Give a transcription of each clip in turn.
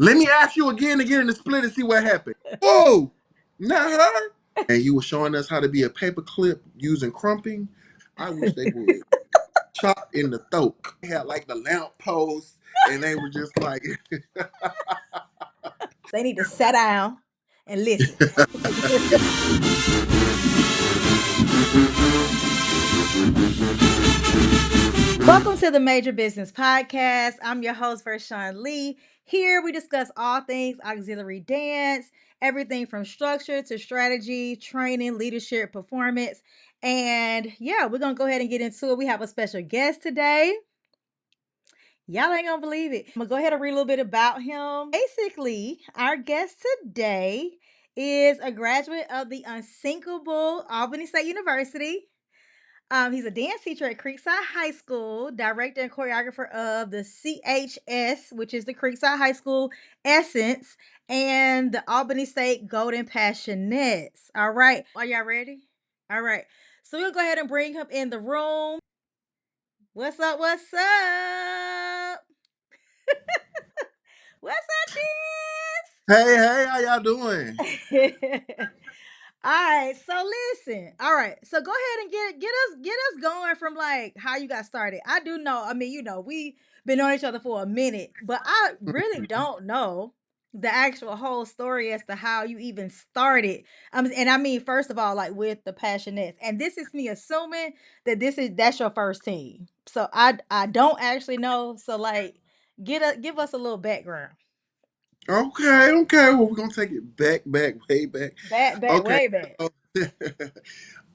Let me ask you again to get in the split and see what happened. Whoa, not her. And you were showing us how to be a paper clip using crumping. I wish they would. Chop in the throat. They had like the lamp post, and they were just like, They need to sit down and listen. Welcome to the Major Business Podcast. I'm your host, Vershawn Lee. Here we discuss all things auxiliary dance, everything from structure to strategy, training, leadership, performance. And yeah, we're going to go ahead and get into it. We have a special guest today. Y'all ain't gonna believe it. I'm gonna go ahead and read a little bit about him. Basically, our guest today is a graduate of the unsinkable Albany State University. He's a dance teacher at Creekside High School, director and choreographer of the CHS, which is the Creekside High School Essence, and the Albany State Golden Passionettes. All right. Are y'all ready? All right. So we'll go ahead and bring him in the room. What's up? What's up? What's hey, how y'all doing? up, All right, so listen. All right, so go ahead and get us going from like how you got started. I do know. I mean, we've been knowing each other for a minute, but I really don't know the actual whole story as to how you even started. And I mean, first of all, like with the Passionettes, and this is me assuming that that's your first team. So I don't actually know. So like, give us a little background. Okay. Well, we're gonna take it back, way back. Back, Okay. way back. So,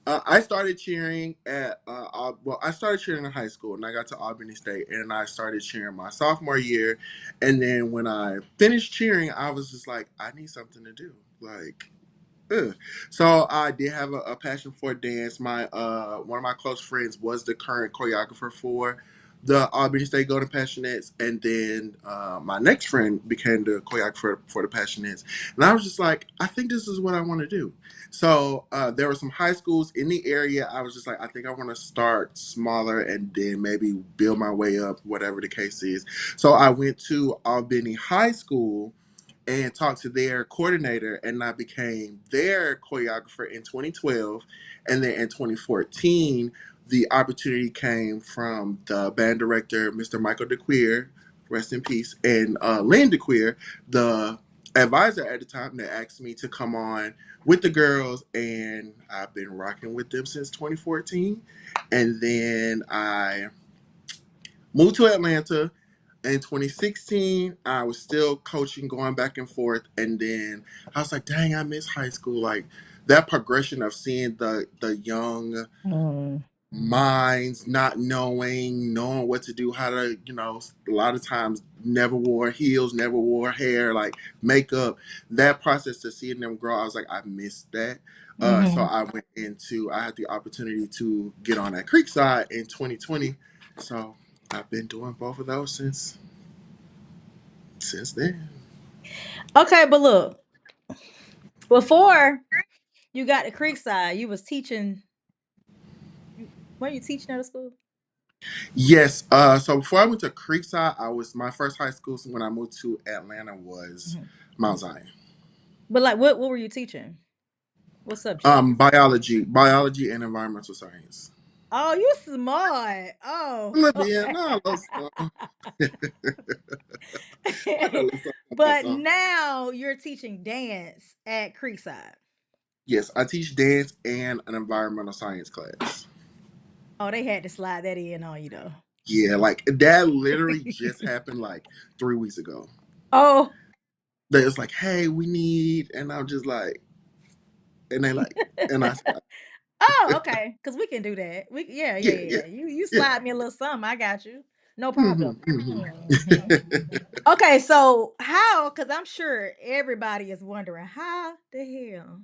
I started cheering at I started cheering in high school, and I got to Albany State, and I started cheering my sophomore year. And then when I finished cheering, I was just like, I need something to do. Like, ugh. So I did have a passion for dance. My one of my close friends was the current choreographer for the Albany State Golden Passionettes, and then my next friend became the choreographer for the Passionettes. And I was just like, I think this is what I want to do. So there were some high schools in the area. I was just like, I think I want to start smaller and then maybe build my way up, whatever the case is. So I went to Albany High School and talked to their coordinator, and I became their choreographer in 2012. And then in 2014, the opportunity came from the band director, Mr. Michael DeQueer, rest in peace, and Lynn DeQueer, the advisor at the time, that asked me to come on with the girls, and I've been rocking with them since 2014. And then I moved to Atlanta in 2016. I was still coaching, going back and forth, and then I was like, "Dang, I miss high school." Like that progression of seeing the young Mm. minds not knowing what to do, how to, a lot of times never wore heels, never wore hair, like makeup. That process to seeing them grow, I was like, I missed that. So Mhm. I had the opportunity to get on at Creekside in 2020. So I've been doing both of those since then. Okay, but look, before you got to Creekside, you was teaching. Were you teaching at a school? Yes. So before I went to Creekside, my first high school when I moved to Atlanta was Mhm. Mount Zion. But like, what were you teaching? What subject? Biology and environmental science. Oh, you smart. A Oh, little bit, okay. no, a little something. I know a little something about But something. now you're teaching dance at Creekside. Yes, I teach dance and an environmental science class. Oh, they had to slide that in on you though. Yeah, like that literally just happened like 3 weeks ago. Oh. They was like, "Hey, we need," and I'm just like, and they like, and I said, Oh, okay. Because we can do that. Yeah, yeah, "Yeah, yeah, yeah. You yeah." slide me a little something. I got you. No Hmm. problem. Hmm. Mhm. Okay, so how? Because I'm sure everybody is wondering how the hell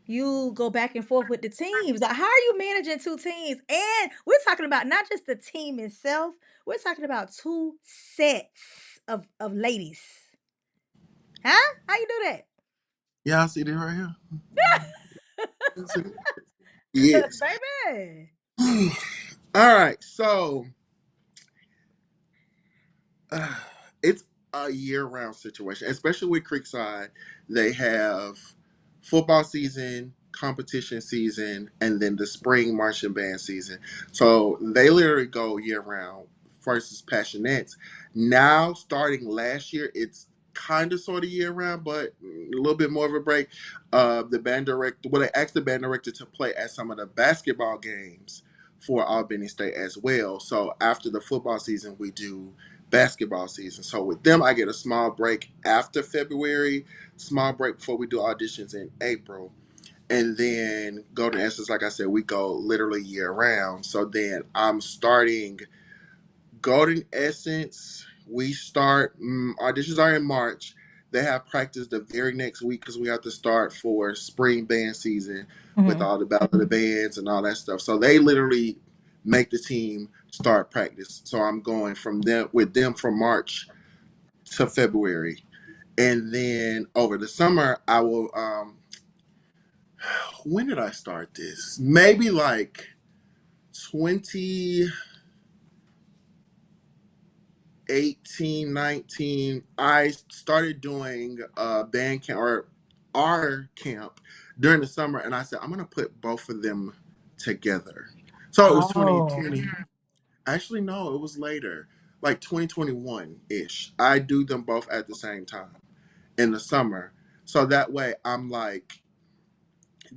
you go back and forth with the teams. Like, how are you managing two teams? And we're talking about not just the team itself. We're talking about two sets of ladies. Huh? How you do that? Yeah, I see this right here. Yes. Baby. All right, so uh, it's a year-round situation, especially with Creekside. They have football season, competition season, and then the spring marching band season. So they literally go year-round. Versus Passionettes. Now, starting last year, it's kind of sort of year-round, but a little bit more of a break. The band director, well, they asked the band director to play at some of the basketball games for Albany State as well. So after the football season, we do basketball season. So with them, I get a small break after February, small break before we do auditions in April. And then Golden Essence, like I said, we go literally year round. So then I'm starting Golden Essence. We start auditions are in March. They have practice the very next week because we have to start for spring band season with Hmm. all the ballad of bands and all that stuff. So they literally make the team start practice. So I'm going from them with them from March to February, and then over the summer I will. When did I start this? Maybe like 2018, 19. I started doing band camp or our camp during the summer, and I said I'm gonna put both of them together. So it was Oh. 2020. Actually, no, it was later, like 2021 ish. I do them both at the same time in the summer, so that way I'm like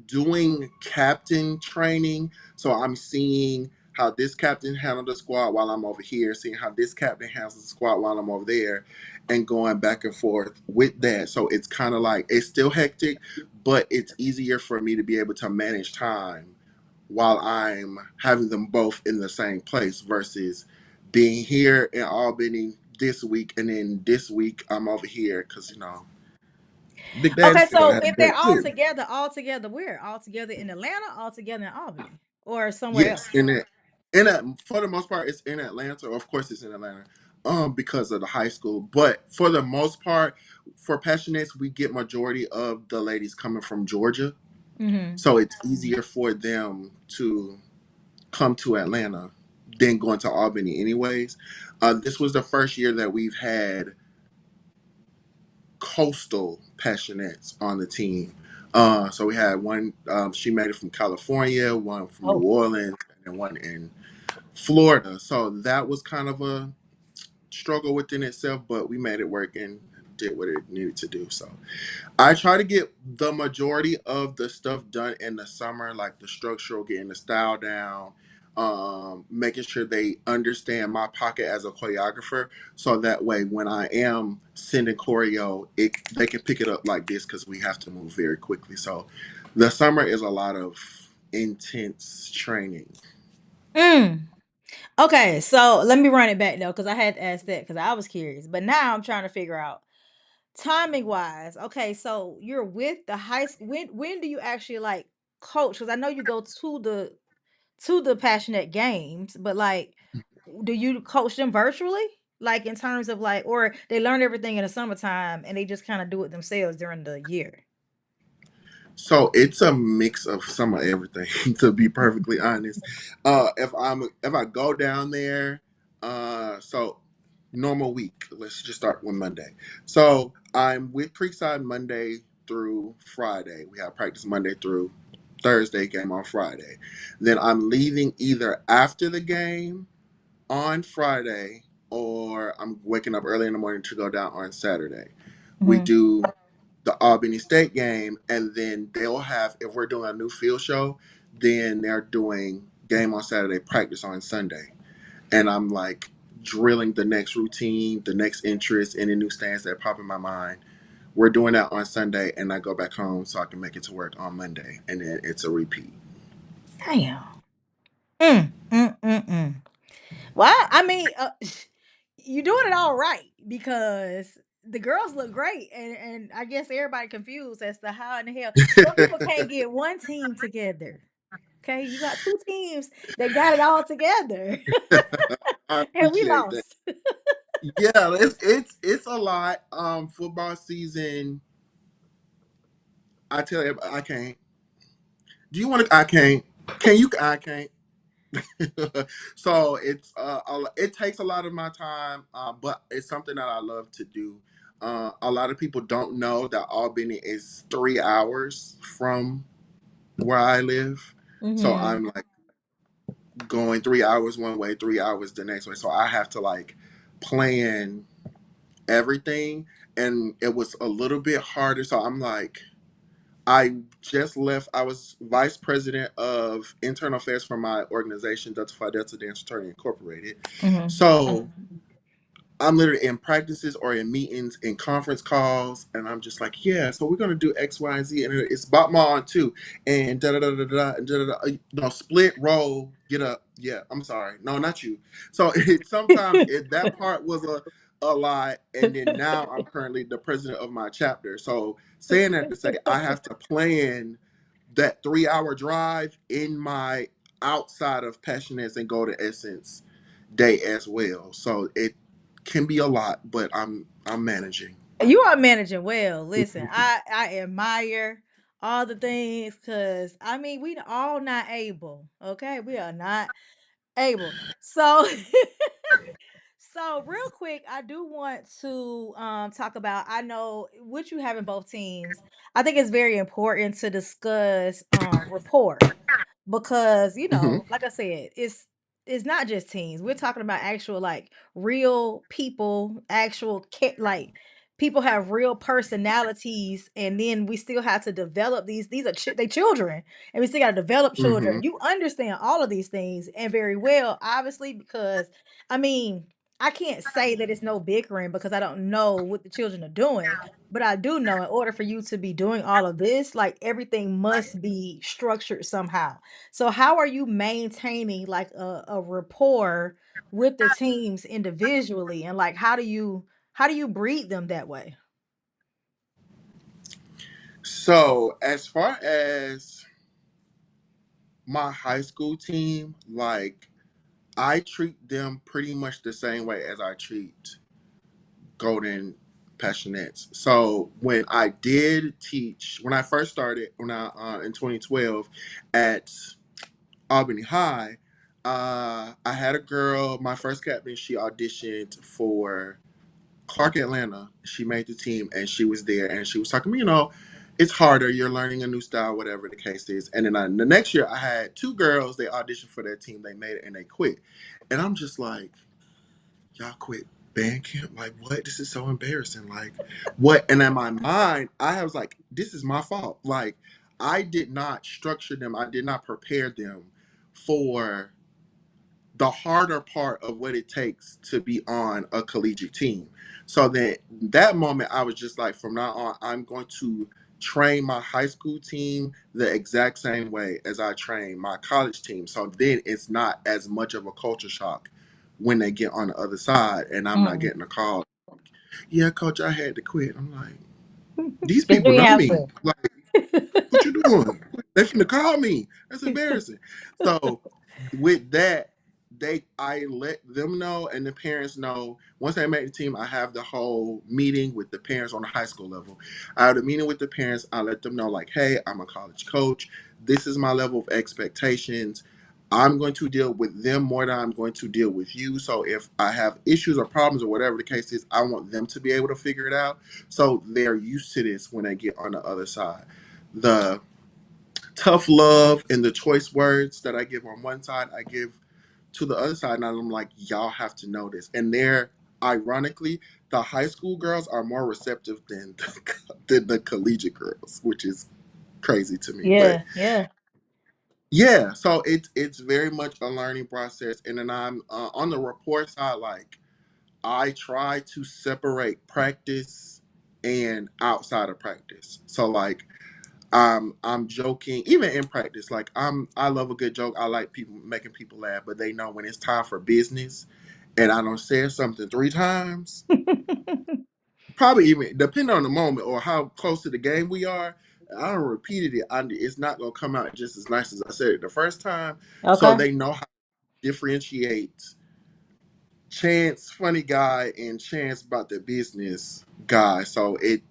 doing captain training. So I'm seeing how this captain handled the squad while I'm over here, seeing how this captain handles the squad while I'm over there, and going back and forth with that. So it's kind of like it's still hectic, but it's easier for me to be able to manage time while I'm having them both in the same place versus being here in Albany this week and then this week I'm over here because Big Daddy Okay, still gotta so have a if they're break too. all together, where? All together in Atlanta, all together in Albany, or somewhere else? Yes, in that for the most part, it's in Atlanta. Of course, it's in Atlanta, because of the high school. But for the most part, for Passionates, we get majority of the ladies coming from Georgia, Hmm. so it's easier for them to come to Atlanta than going to Albany, anyways. This was the first year that we've had coastal Passionettes on the team. So we had one. She made it from California, one from New Oh. Orleans, and one in Florida. So that was kind of a struggle within itself, but we made it work and did what it needed to do. So I try to get the majority of the stuff done in the summer, like the structural, getting the style down, making sure they understand my pocket as a choreographer, so that way when I am sending choreo, they can pick it up like this because we have to move very quickly. So the summer is a lot of intense training. Mm. Okay, so let me run it back though, because I had to ask that because I was curious. But now I'm trying to figure out timing wise. Okay, so you're with the high school. When do you actually like coach? Because I know you go to the passionate games, but like, do you coach them virtually? Like in terms of like, or they learn everything in the summertime and they just kind of do it themselves during the year. So it's a mix of some of everything, to be perfectly honest. If I go down there, so normal week. Let's just start with Monday. So I'm with Creekside Monday through Friday. We have practice Monday through Thursday, game on Friday. Then I'm leaving either after the game on Friday or I'm waking up early in the morning to go down on Saturday. We Mhm. do the Albany State game, and then they'll have, if we're doing a new field show, then they're doing game on Saturday, practice on Sunday, and I'm like drilling the next routine, the next interest, any new stands that pop in my mind. We're doing that on Sunday, and I go back home so I can make it to work on Monday, and then it's a repeat. Damn. Mm. Well, I mean, you're doing it all right because the girls look great, and I guess everybody confused as to how in the hell some people can't get one team together. Okay, you got two teams that got it all together, I and we appreciate that. lost. Yeah, it's a lot. Football season. I tell you, I can't. Do you want to? I can't. Can you? I can't. So it takes a lot of my time, but it's something that I love to do. A lot of people don't know that Albany is 3 hours from where I live. So Mm-hmm. I'm like going 3 hours one way, 3 hours the next way. So I have to like plan everything. And it was a little bit harder. So I'm like, I just left. I was vice president of internal affairs for my organization, Delta Phi Delta Dance Attorney Incorporated. Mm-hmm. So I'm literally in practices or in meetings, in conference calls, and I'm just like, yeah, so we're gonna do X, Y, and Z, and it's about my on too, and da da da da da, and da da da. No, split, roll, get up. Yeah, I'm sorry, no, not you. So sometimes that part was a lot, and then now I'm currently the president of my chapter. So saying that to say, I have to plan that 3 hour drive in my outside of Passionettes and Golden Essence day as well. So it can be a lot, but I'm managing. You are managing well. Listen, I admire all the things because I mean we all not able. Okay, we are not able. So so real quick, I do want to talk about. I know what you have in both teams. I think it's very important to discuss rapport because Hmm. like I said, it's not just teens. We're talking about actual like real people, actual like people have real personalities, and then we still have to develop these are they children, and we still got to develop Hmm. children. You understand all of these things and very well, obviously, because I mean I can't say that it's no bickering because I don't know what the children are doing, but I do know in order for you to be doing all of this, like everything must be structured somehow. So how are you maintaining like a rapport with the teams individually, and like how do you breed them that way? So as far as my high school team, like I treat them pretty much the same way as I treat Golden Passionettes. So when I did teach, when I first started, when I in 2012 at Albany High, I had a girl, my first captain. She auditioned for Clark Atlanta. She made the team and she was there and she was talking to me, it's harder. You're learning a new style, whatever the case is. And then the next year, I had two girls. They auditioned for their team. They made it and they quit. And I'm just like, y'all quit band camp? Like, what? This is so embarrassing. Like, what? And in my mind, I was like, this is my fault. Like, I did not structure them. I did not prepare them for the harder part of what it takes to be on a collegiate team. So that moment, I was just like, from now on, I'm going to train my high school team the exact same way as I train my college team. So then it's not as much of a culture shock when they get on the other side, and I'm not Mm. getting a call. Yeah, coach, I had to quit. I'm like, these Because you people ain't know have me. to. Like, what you doing? They finna call me. That's embarrassing. So with that, I let them know and the parents know. Once I make the team, I have the whole meeting with the parents on the high school level. I have the meeting with the parents. I let them know like, hey, I'm a college coach. This is my level of expectations. I'm going to deal with them more than I'm going to deal with you. So if I have issues or problems or whatever the case is, I want them to be able to figure it out. So they're used to this when they get on the other side. The tough love and the choice words that I give on one side, I give to the other side. And I'm like, y'all have to know this. And they're, ironically, the high school girls are more receptive than the collegiate girls, which is crazy to me. But Yeah, yeah. yeah, so it's very much a learning process. And then I'm on the report side, like I try to separate practice and outside of practice. So like I'm joking even in practice. Like I love a good joke. I like people making people laugh, but they know when it's time for business and I don't say something 3 times, probably even depending on the moment or how close to the game we are. I don't repeated it. It's not gonna come out just as nice as I said it the first time. So Okay. they know how to differentiate Chance funny guy and Chance about the business guy. So it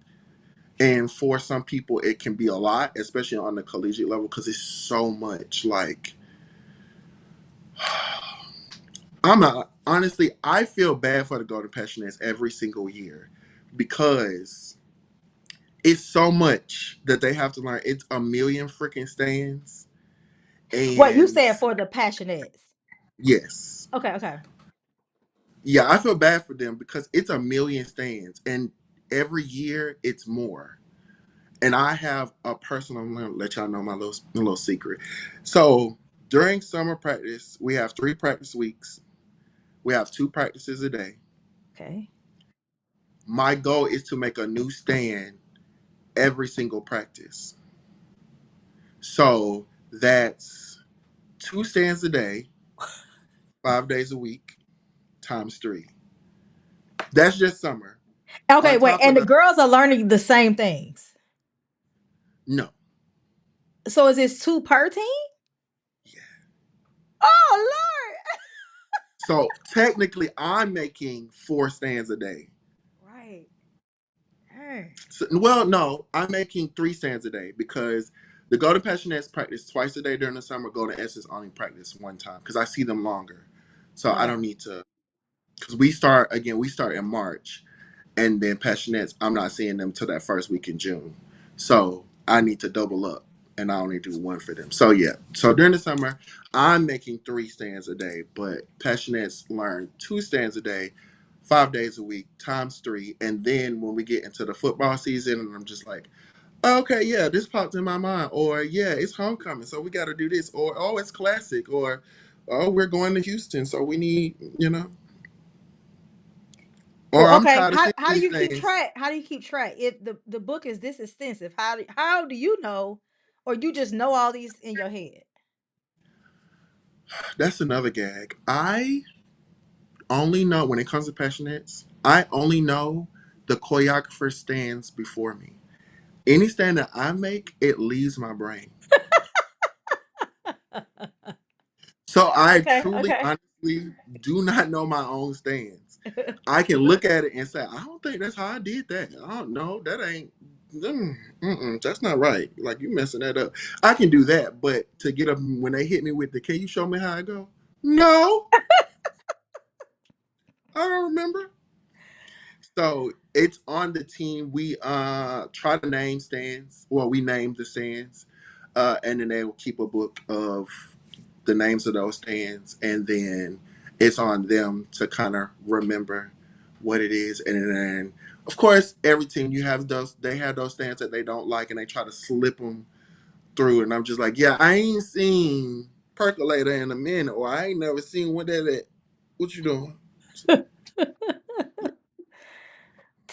and for some people it can be a lot, especially on the collegiate level, because it's so much like I'm not, honestly, I feel bad for the Golden Passionettes every single year because it's so much that they have to learn. It's a million freaking stands. What you And said for the passionates? yes. Okay, okay, Yeah, I feel bad for them because it's a million stands and every year it's more. And I have a personal, I'm gonna let y'all know my little secret. So during summer practice, we have 3 practice weeks. We have 2 practices a day. okay. My goal is to make a new stand every single practice. So that's 2 stands a day, 5 days a week, times 3. That's just summer. Okay, On wait, top of and the the girls are learning the same things. no, So is this two per team? yeah. Oh So technically, I'm making 4 stands a day. Lord. Right. Dang. So, well, no, I'm making 3 stands a day because the Golden Passionettes practice twice a day during the summer. Golden S's only practice one time because I see them longer. So I Okay. don't need to, because we start in March, and then Passionettes, I'm not seeing them till that first week in June. So I need to double up, and I only do one for them. So yeah, so during the summer, I'm making 3 stands a day, but Passionettes learn 2 stands a day, 5 days a week, times 3. And then when we get into the football season, and I'm just like, okay, yeah, this popped in my mind, or yeah, it's homecoming, so we got to do this, or oh, it's classic, or oh, we're going to Houston, so we need, or Well, I'm okay. tired of How seeing how do these you keep things. track? How do you keep track if the book is this extensive? How do you know, or you just know all these in your head? That's another gag. I only know when it comes to passionates, I only know the choreographer stands before me. Any stand that I make, it leaves my brain. So I Okay. truly, Okay. honestly do not know my own stands. I can look at it and say, I don't think that's how I did that. I don't know. That ain't, that's not right. Like, you messing that up. I can do that, but to get up when they hit me with the, can you show me how I go? No, I don't remember. So it's on the team. We try to name stands. Well, we name the stands, and then they will keep a book of the names of those stands, and then it's on them to kind of remember what it is. And then, of course, every team you have those. They have those stands that they don't like, and they try to slip them through. And I'm just like, yeah, I ain't seen percolator in a minute, or I ain't never seen what that at. What you doing?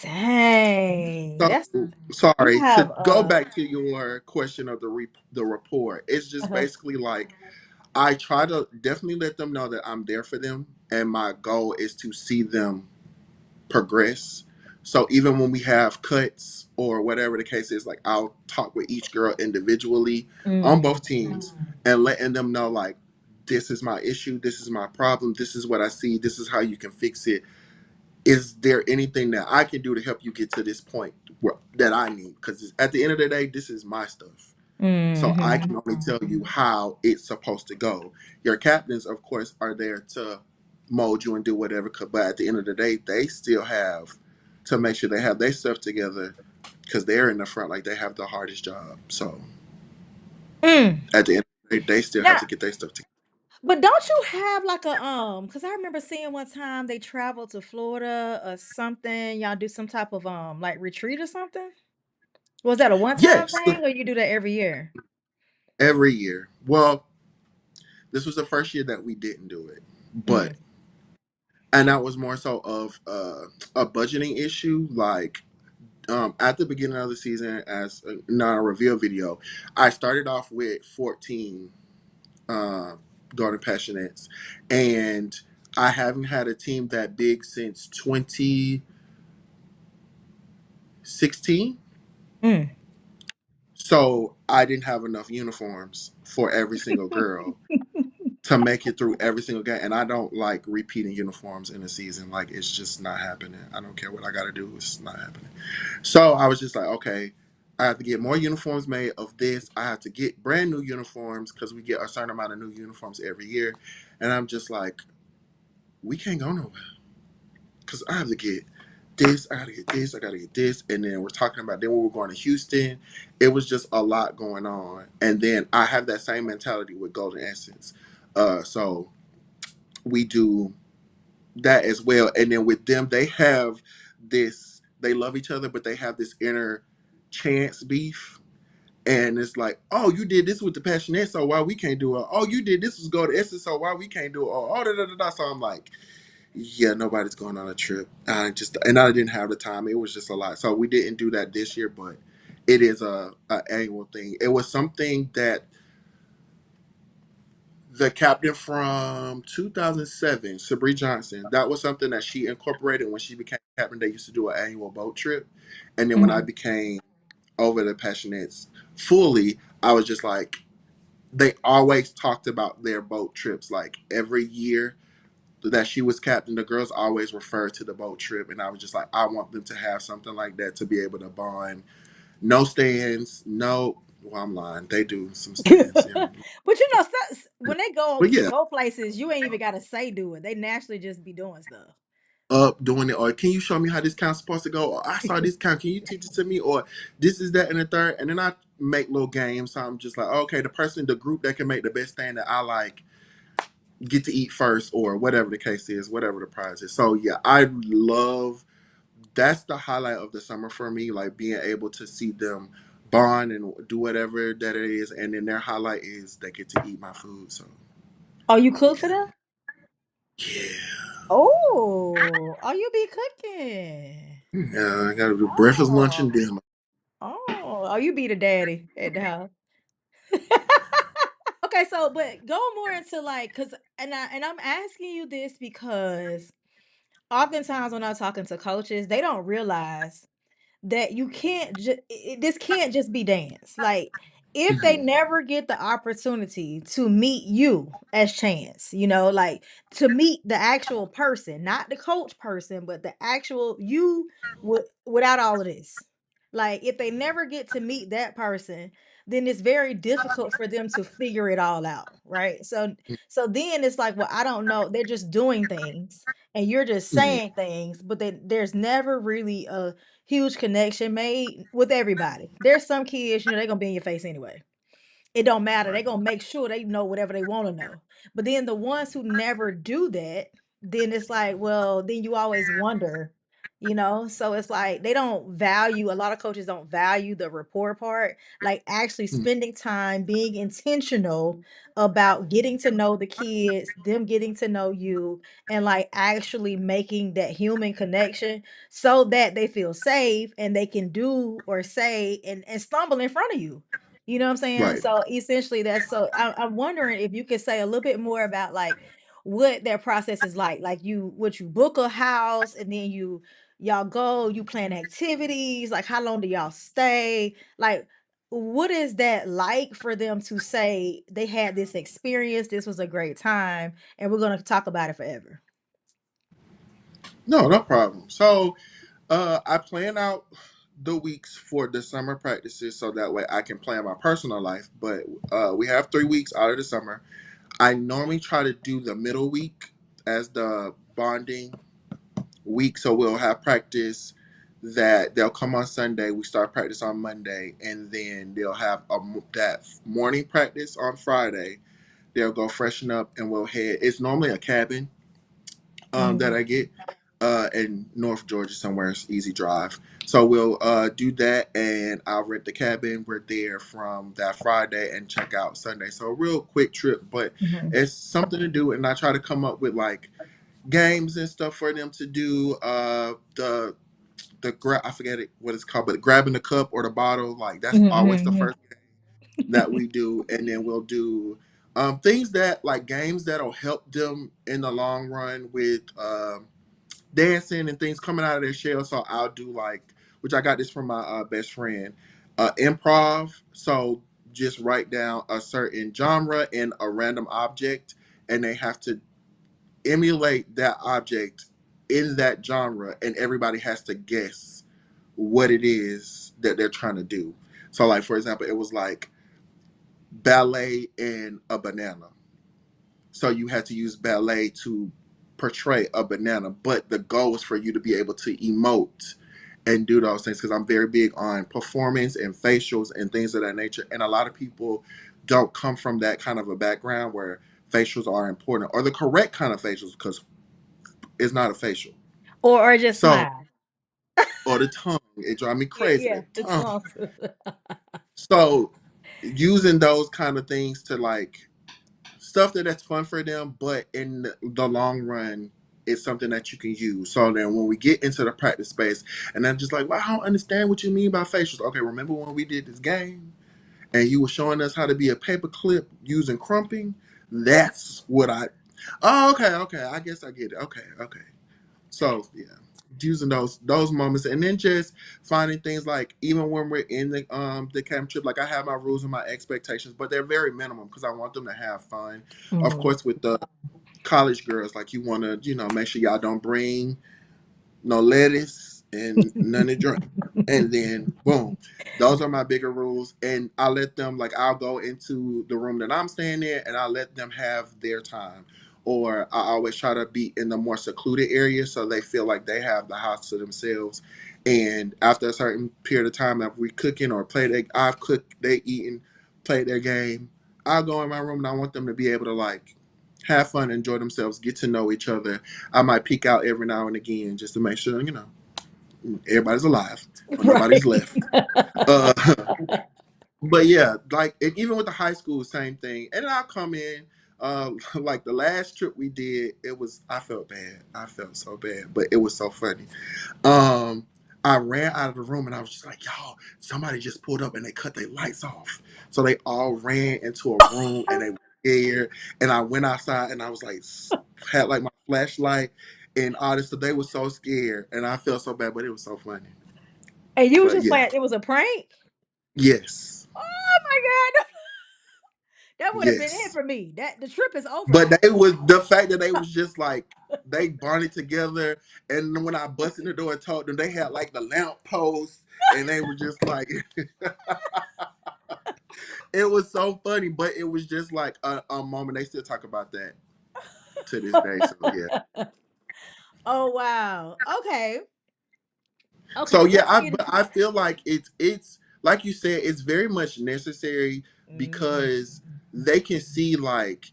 Dang, So that's you sorry to have go back to your question of the report. It's just uh basically like I try to definitely let them know that I'm there for them, and my goal is to see them progress. So even when we have cuts or whatever the case is, like I'll talk with each girl individually on mm, both teams and letting them know like this is my issue, this is my problem, this is what I see, this is how you can fix it. Is there anything that I can do to help you get to this point that I need? Because at the end of the day, this is my stuff. So I mhm. can only tell you how it's supposed to go. Your captains, of course, are there to mold you and do whatever. But at the end of the day, they still have to make sure they have their stuff together because they're in the front, like they have the hardest job. So Mm. at the end of the day, they still have Now, to get their stuff together. but don't you have like a because I remember seeing one time they traveled to Florida or something. Y'all do some type of like retreat or something? Was that a one-time Yes, thing or you do that every year? every year. Well, this was the first year that we didn't do it, but Mm, and that was more so of a budgeting issue. Like at the beginning of the season, as a non-reveal video, I started off with 14 uh, Garden Passionettes, and I haven't had a team that big since 2016. mm. So I didn't have enough uniforms for every single girl to make it through every single game. And I don't like repeating uniforms in a season. Like, it's just not happening. I don't care what I got to do. It's not happening. So I was just like, okay. I have to get more uniforms made of this. I have to get brand new uniforms because we get a certain amount of new uniforms every year. And I'm just like, we can't go nowhere because I have to get this, I gotta get this, I gotta get this. And then we're talking about then when we're going to Houston, it was just a lot going on. And then I have that same mentality with Golden Essence. So we do that as well. And then with them, they have this, they love each other, but they have this inner chance beef. And it's like, oh, you did this with the Passionette, so why we can't do it? Oh, you did this with Go to Essence, so why we can't do it? Oh, da da da da. So I'm like, yeah, nobody's going on a trip. And I didn't have the time. It was just a lot. So we didn't do that this year, but it is a annual thing. It was something that the captain from 2007, Sabri Johnson, that was something that she incorporated when she became captain. They used to do an annual boat trip. And then when I Mhm. became over the Passionettes fully, I was just like, they always talked about their boat trips. Like every year that she was captain, the girls always referred to the boat trip. And I was just like, I want them to have something like that to be able to bond. No stands, no, well, I'm lying. They do some stands. Yeah. But you know, when they But yeah, go places, you ain't even gotta say do it. They naturally just be doing stuff. up doing it, or can you show me how this count's supposed to go, or I saw this count, can you teach it to me, or this is that and the third. And then I make little games, so I'm just like, okay, the group that can make the best thing that I like get to eat first, or whatever the case is, whatever the prize is. So yeah, I love, that's the highlight of the summer for me, like being able to see them bond and do whatever that it is. And then their highlight is they get to eat my food. So Oh, you cook for yeah. them? Yeah. Oh, you be cooking. Yeah, I gotta do breakfast, lunch, Oh, and dinner. you be the daddy at the house. Okay, so but go more into like, cause and I'm asking you this because oftentimes when I'm talking to coaches, they don't realize that you can't just this can't just be dance. Like if they Mhm. never get the opportunity to meet you as Chance, like to meet the actual person, not the coach person, but the actual you without all of this. Like if they never get to meet that person, then it's very difficult for them to figure it all out, right? So then it's like, well, I don't know, they're just doing things and you're just Mhm. saying things, but then there's never really a huge connection made with everybody. There's some kids, they're gonna be in your face anyway. It don't matter. They're gonna make sure they know whatever they want to know. But then the ones who never do that, then it's like, well, then you always wonder, So it's like they don't value, a lot of coaches don't value the rapport part, like actually Mhm. spending time being intentional about getting to know the kids, them getting to know you, and like actually making that human connection so that they feel safe and they can do or say and stumble in front of you. You know what I'm saying? Right. So essentially, I'm wondering if you could say a little bit more about like what their process is like. Like would you book a house and then y'all go, you plan activities, like how long do y'all stay? Like what is that like for them to say they had this experience, this was a great time, and we're gonna talk about it forever? No, no problem. So I plan out the weeks for the summer practices so that way I can plan my personal life. But we have 3 weeks out of the summer. I normally try to do the middle week as the bonding week. So we'll have practice that they'll come on Sunday. We start practice on Monday, and then they'll have that morning practice on Friday. They'll go freshen up, and we'll head. It's normally a cabin that Mhm. I get in North Georgia somewhere. It's easy drive. So we'll do that, and I'll rent the cabin. We're there from that Friday and check out Sunday. So a real quick trip, but Mhm. it's something to do. And I try to come up with like games and stuff for them to do. I forget what it's called, but grabbing the cup or the bottle, like that's Mhm. always the Mhm. first that we do. And then we'll do things that like games that'll help them in the long run with dancing and things coming out of their shell. So I'll do like, which I got this from my best friend, improv. So just write down a certain genre and a random object, and they have to emulate that object in that genre, and everybody has to guess what it is that they're trying to do. So, like for example, it was like ballet and a banana. So you had to use ballet to portray a banana, but the goal was for you to be able to emote and do those things because I'm very big on performance and facials and things of that nature. And a lot of people don't come from that kind of a background where facials are important or the correct kind of facials because it's not a facial. Or just So, smile. or the tongue, it drives me Yeah, crazy. yeah, That the tongue. tongue. So, using those kind of things to like stuff that's fun for them, but in the long run, it's something that you can use. So then when we get into the practice space, and I'm just like, well, I don't understand what you mean by facials. Okay, remember when we did this game and you were showing us how to be a paper clip using crumping? That's what I. Oh, okay, okay. I guess I get it. Okay, okay. So yeah, using those moments, and then just finding things like even when we're in the camp trip, like I have my rules and my expectations, but they're very minimum because I want them to have fun. Of Mhm. course, with the college girls, like you want to make sure y'all don't bring no lettuce and none of drink. And then boom. Those are my bigger rules. And I let them like I'll go into the room that I'm staying in and I let them have their time. Or I always try to be in the more secluded area so they feel like they have the house to themselves. And after a certain period of time, after we cooking or I've cooked, they eating, played their game. I'll go in my room and I want them to be able to like have fun, enjoy themselves, get to know each other. I might peek out every now and again just to make sure, everybody's alive or nobody's Right. left. Uh, but yeah, like and even with the high school, same thing. And I'll come in, like the last trip we did, I felt bad. I felt so bad, but it was so funny. Um, I ran out of the room and I was just like, y'all, somebody just pulled up and they cut their lights off. So they all ran into a room and they were scared. And I went outside and I was like, had like my flashlight and all this. So they were so scared and I felt so bad, but it was so funny. And you was But just yeah, playing, it was a prank? yes, Oh my God. That would have been it yes. for me. That the trip is over But now. they was the fact that they was just like, they bonded together. And then when I busted the door and told them, they had like the lamp post and they were just like, it was so funny, but it was just like a moment. They still talk about that to this day. So yeah. Oh wow. Okay. So Okay, yeah, let's get but I feel like it's like you said, it's very much necessary Mhm. because they can see like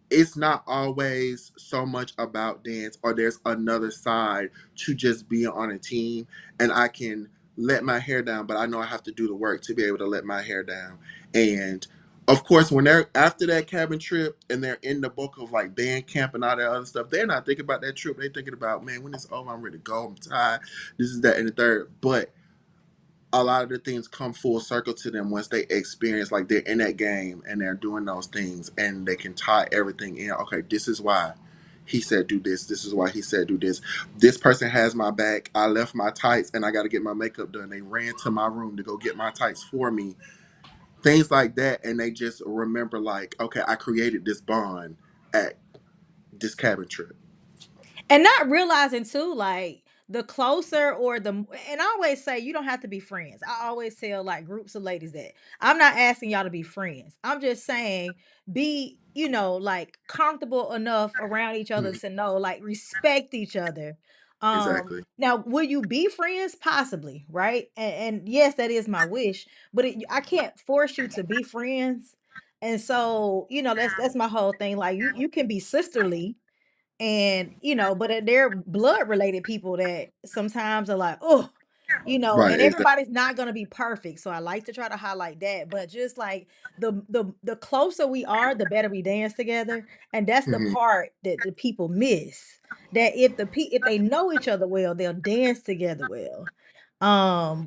it's not always so much about dance or there's another side to just being on a team and I can let my hair down, but I know I have to do the work to be able to let my hair down. And of course, when they're after that cabin trip and they're in the book of like band camp and all that other stuff, they're not thinking about that trip. They're thinking about, man, when it's over, I'm ready to go. I'm tired. This is that and the third. But a lot of the things come full circle to them once they experience like they're in that game and they're doing those things and they can tie everything in. Okay, this is why he said do this. This is why he said do this. This person has my back. I left my tights and I got to get my makeup done. They ran to my room to go get my tights for me. Things like that, and they just remember like, okay, I created this bond at this cabin trip. and not realizing too, like the closer or the and I always say you don't have to be friends. I always tell like groups of ladies that I'm not asking y'all to be friends. I'm just saying be, like comfortable enough around each other Mhm. to know, like respect each other. Exactly. Now will you be friends? Possibly, right? And yes, that is my wish, but I can't force you to be friends. And so, that's my whole thing. Like you can be sisterly and but they're blood related people that sometimes are like, oh, Right. and Exactly. everybody's not going to be perfect, so I like to try to highlight that. But just like the closer we are, the better we dance together, and that's the Hmm. part that the people miss, that if they know each other well, they'll dance together well,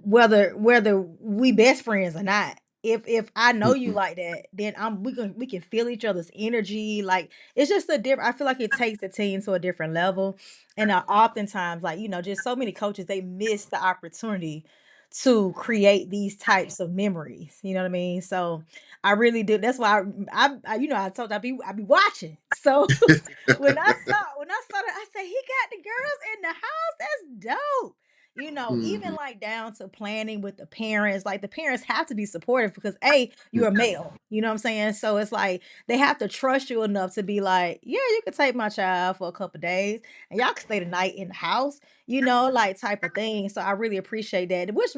whether we best friends or not. If I know you Hmm. like that, then we can feel each other's energy. Like it's just a different. I feel like it takes the team to a different level, and oftentimes, like just so many coaches, they miss the opportunity to create these types of memories. You know what I mean? So I really do. That's why I told you I be watching. So when I saw that, I said he got the girls in the house. That's dope. Even Mhm. like down to planning with the parents. Like the parents have to be supportive because A, you're a male. You know what I'm saying? So it's like they have to trust you enough to be like, yeah, you can take my child for a couple days and y'all can stay the night in the house, like type of thing. So I really appreciate that. Which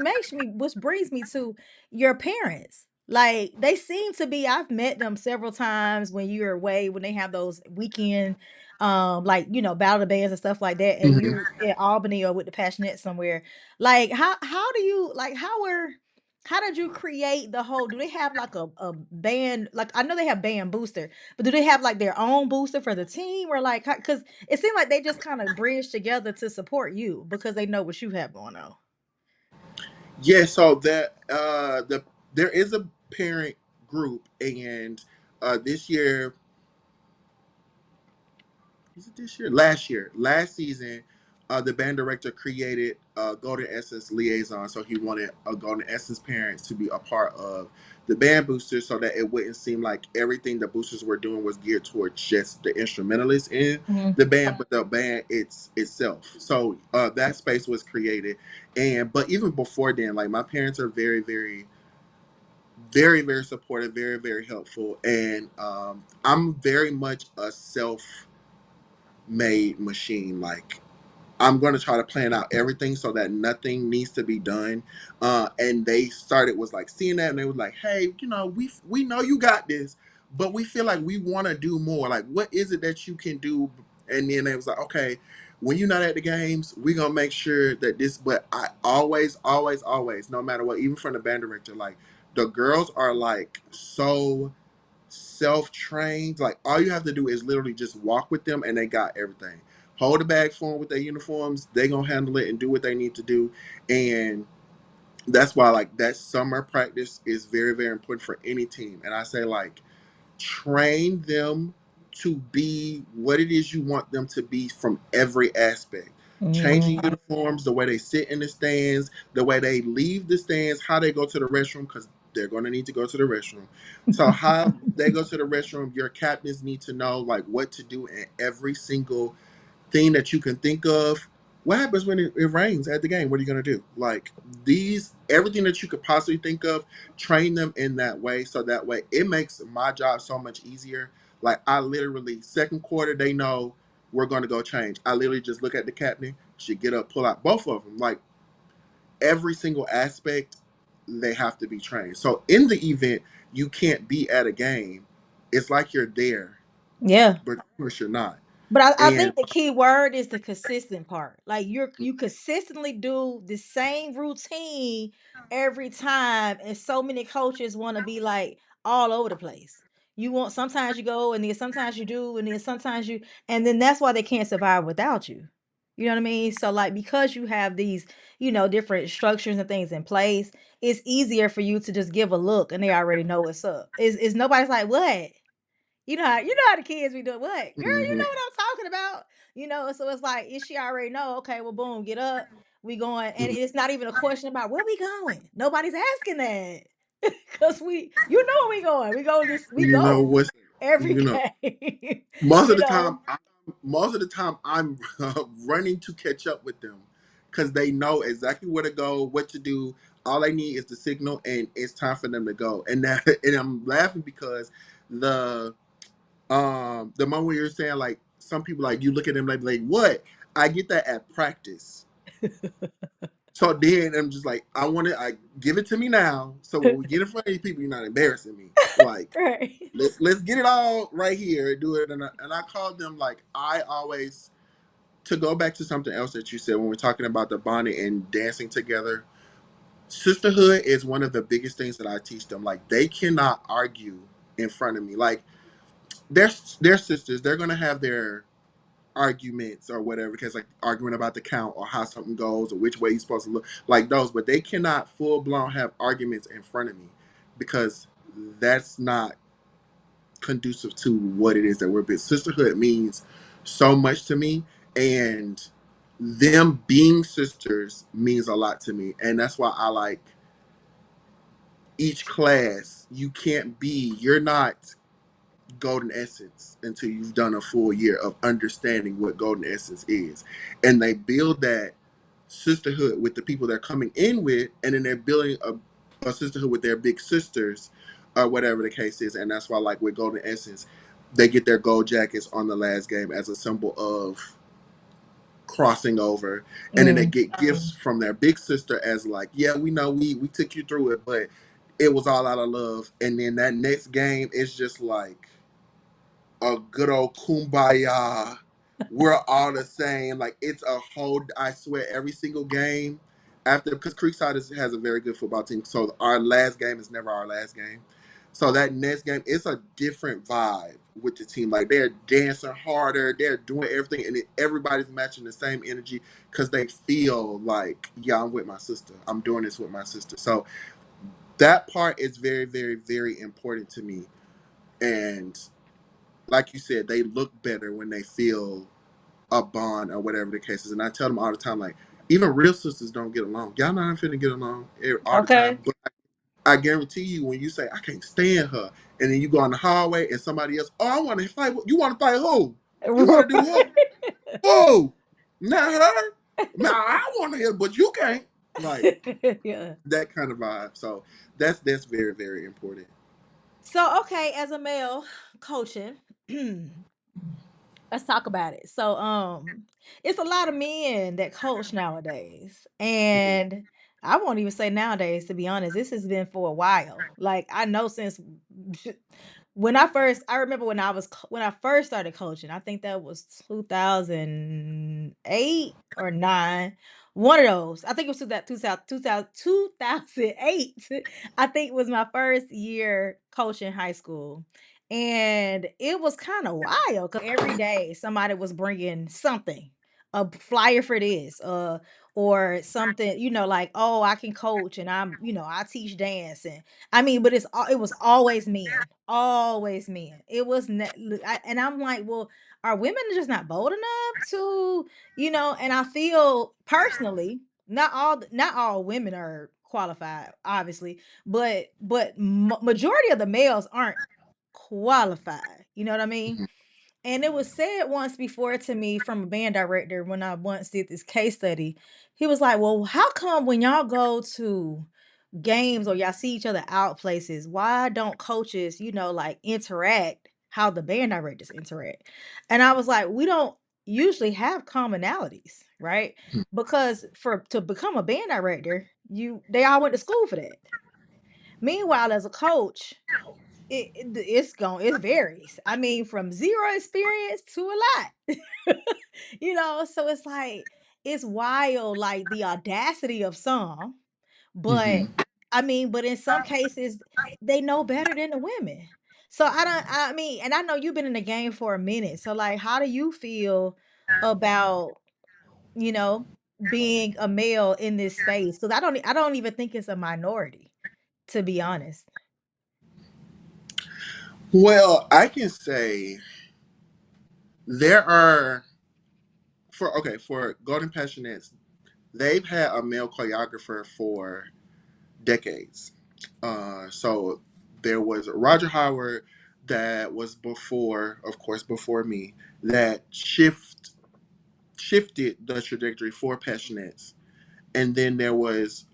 brings me to your parents. Like they seem to be, I've met them several times when you're away, when they have those weekend like battle bands and stuff like that, and Mhm. you in Albany or with the Passionettes somewhere. Like how do you like how did you create the whole, do they have like a band, like I know they have band booster, but do they have like their own booster for the team, or like because it seemed like they just kind of bridge together to support you because they know what you have going on. Yeah, so there is a parent group, and this year, was it this year? Last season, the band director created a Golden Essence liaison. So he wanted a Golden Essence parents to be a part of the band boosters, so that it wouldn't seem like everything the boosters were doing was geared towards just the instrumentalists in Mhm. the band, but the band itself. So that space was created, and but even before then, like my parents are very, very, very, very supportive, very, very helpful, and I'm very much a self-made machine. Like I'm going to try to plan out everything so that nothing needs to be done. And they started was like seeing that, and they was like, "Hey, we know you got this, but we feel like we want to do more. Like, what is it that you can do?" And then they was like, "Okay, when you're not at the games, we gonna make sure that this." But I always, always, always, no matter what, even from the band director, like the girls are like so self-trained. Like all you have to do is literally just walk with them, and they got everything. Hold the bag for them with their uniforms. They gonna handle it and do what they need to do. And that's why like that summer practice is very, very important for any team. And I say like train them to be what it is you want them to be from every aspect. Changing Mhm. uniforms, the way they sit in the stands, the way they leave the stands, how they go to the restroom, because they're going to need to go to the restroom. So how they go to the restroom, your captains need to know like what to do in every single thing that you can think of. What happens when it rains at the game? What are you going to do? Like everything that you could possibly think of, train them in that way. So that way it makes my job so much easier. Like I literally, second quarter, they know we're going to go change. I literally just look at the captain, she get up, pull out both of them. Like every single aspect, they have to be trained. So in the event you can't be at a game, it's like you're there, Yeah. but of course you're not. But I And think the key word is the consistent part. Like you consistently do the same routine every time, and so many coaches want to be like all over the place. You want, sometimes you go and then sometimes you do and then sometimes you, and then that's why they can't survive without you. You know what I mean? So like because you have these, different structures and things in place, it's easier for you to just give a look and they already know what's up. Is nobody's like, what? You know how the kids be doing, what? Girl, you mhm. know what I'm talking about. So it's like, if she already know, okay, well, boom, get up. We going, and it's not even a question about where we going. Nobody's asking that. Cause you know where we going. We You know go what's every you know game. most of you the time know. I'm running to catch up with them because they know exactly where to go, what to do. All they need is the signal, and it's time for them to go. And that and I'm laughing because the the moment where you're saying like some people, like you look at them like what, I get that at practice. So then I'm just like, I give it to me now, so when we get in front of these people, you're not embarrassing me. Like Right. let's get it all right here and do it. And I called them, like I always, to go back to something else that you said when we're talking about the bonding and dancing together. Sisterhood is one of the biggest things that I teach them. Like they cannot argue in front of me. Like they're sisters. They're gonna have their arguments or whatever, because like arguing about the count or how something goes or which way you're supposed to look, like those, but they cannot full blown have arguments in front of me because that's not conducive to what it is that we're. But sisterhood means so much to me, and them being sisters means a lot to me, and that's why I like each class. You're not golden essence until you've done a full year of understanding what golden essence is, and they build that sisterhood with the people they're coming in with, and then they're building a sisterhood with their big sisters, or whatever the case is. And that's why, like with Golden Essence, they get their gold jackets on the last game as a symbol of crossing over, and then they Mm. get gifts from their big sister as like, yeah, we know we took you through it, but it was all out of love. And then that next game is just like a good old kumbaya. We're all the same. Like it's a whole. I swear, every single game after, because Creekside has a very good football team. So our last game is never our last game. So that next game, it's a different vibe with the team. Like they're dancing harder, they're doing everything, and everybody's matching the same energy because they feel like, yeah, I'm with my sister. I'm doing this with my sister. So that part is very, very, very important to me. And like you said, they look better when they feel a bond or whatever the case is. And I tell them all the time, like, even real sisters don't get along. Y'all not finna get along all the Okay. time. But I guarantee you, when you say, I can't stand her, and then you go in the hallway and somebody else, oh, I want to fight. You want to fight who? You want to do what? Who? Not her? Nah, I want to hear, but you can't. Like, Yeah. that kind of vibe. So that's very, very important. So, okay, as a male coaching, let's talk about it. So, it's a lot of men that coach nowadays, Mhm. and I won't even say nowadays. To be honest, this has been for a while. Like I know since I remember when I first started coaching. I think that was 2008 or nine. One of those. I think it was 2008. I think was my first year coaching high school. And it was kind of wild because every day somebody was bringing something, a flyer for this, or something, like, oh, I can coach and I teach dance. And I mean, but it was always men. It was, and I'm like, well, are women just not bold enough to, and I feel personally, not all women are qualified, obviously, but majority of the males aren't qualified. You know what I mean? Mhm. And it was said once before to me from a band director when I once did this case study. He was like, "Well, how come when y'all go to games or y'all see each other out places, why don't coaches, like interact how the band directors interact?" And I was like, "We don't usually have commonalities, right? Because for to become a band director, they all went to school for that. Meanwhile, as a coach, it varies. I mean, from zero experience to a lot. So it's like it's wild, like the audacity of some, but Mhm. I mean, but in some cases they know better than the women. So I mean, and I know you've been in the game for a minute. So like how do you feel about, you know, being a male in this space? Because I don't even think it's a minority, to be honest. Well, I can say there are for Golden Passionettes, they've had a male choreographer for decades. So there was Roger Howard that was before, of course, before me, that shifted the trajectory for Passionettes. And then there was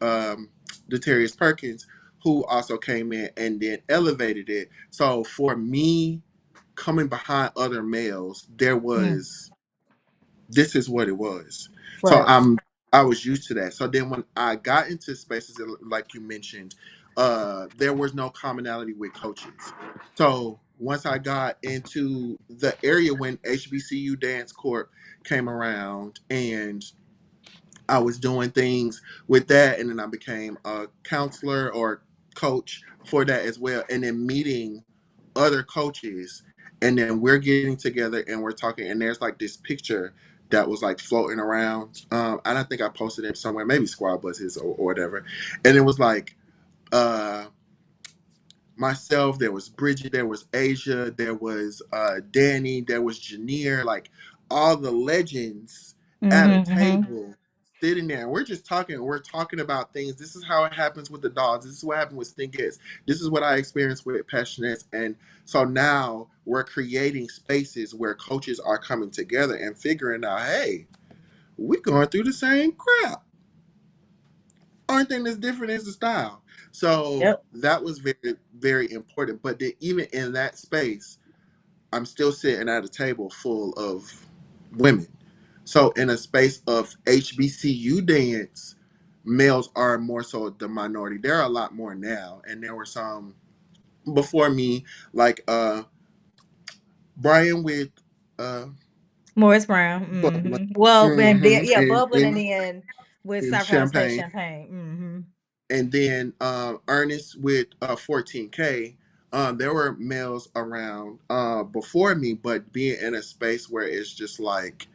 Detarius Perkins, who also came in and then elevated it. So for me, coming behind other males, there Mm, was this is what it was. So right. I was used to that. So then when I got into spaces like you mentioned, there was no commonality with coaches. So once I got into the area when HBCU Dance Corp came around and I was doing things with that, and then I became a counselor or coach for that as well, and then meeting other coaches, and then we're getting together and we're talking, and there's like this picture that was like floating around. And I think I posted it somewhere, maybe Squad Buses or whatever, and it was like uh, myself, there was Bridget, there was Asia, there was Danny, there was Janier, like all the legends at a Mhm, mhm. table sitting there. And we're just talking, we're talking about things. This is how it happens with the dogs. This is what happened with Stinkettes. This is what I experienced with Passionettes. And so now we're creating spaces where coaches are coming together and figuring out, hey, we're going through the same crap. Only thing that's different is the style. So Yep. that was very, very important. But then even in that space, I'm still sitting at a table full of women. So in a space of HBCU dance, males are more so the minority. There are a lot more now, and there were some before me, like Brian with uh Morris Brown. bubbling, Well, and then, yeah, and bubbling, and then with in South Carolina State Champagne, Champagne. and then Ernest with 14K. There were males around before me, but being in a space where it's just like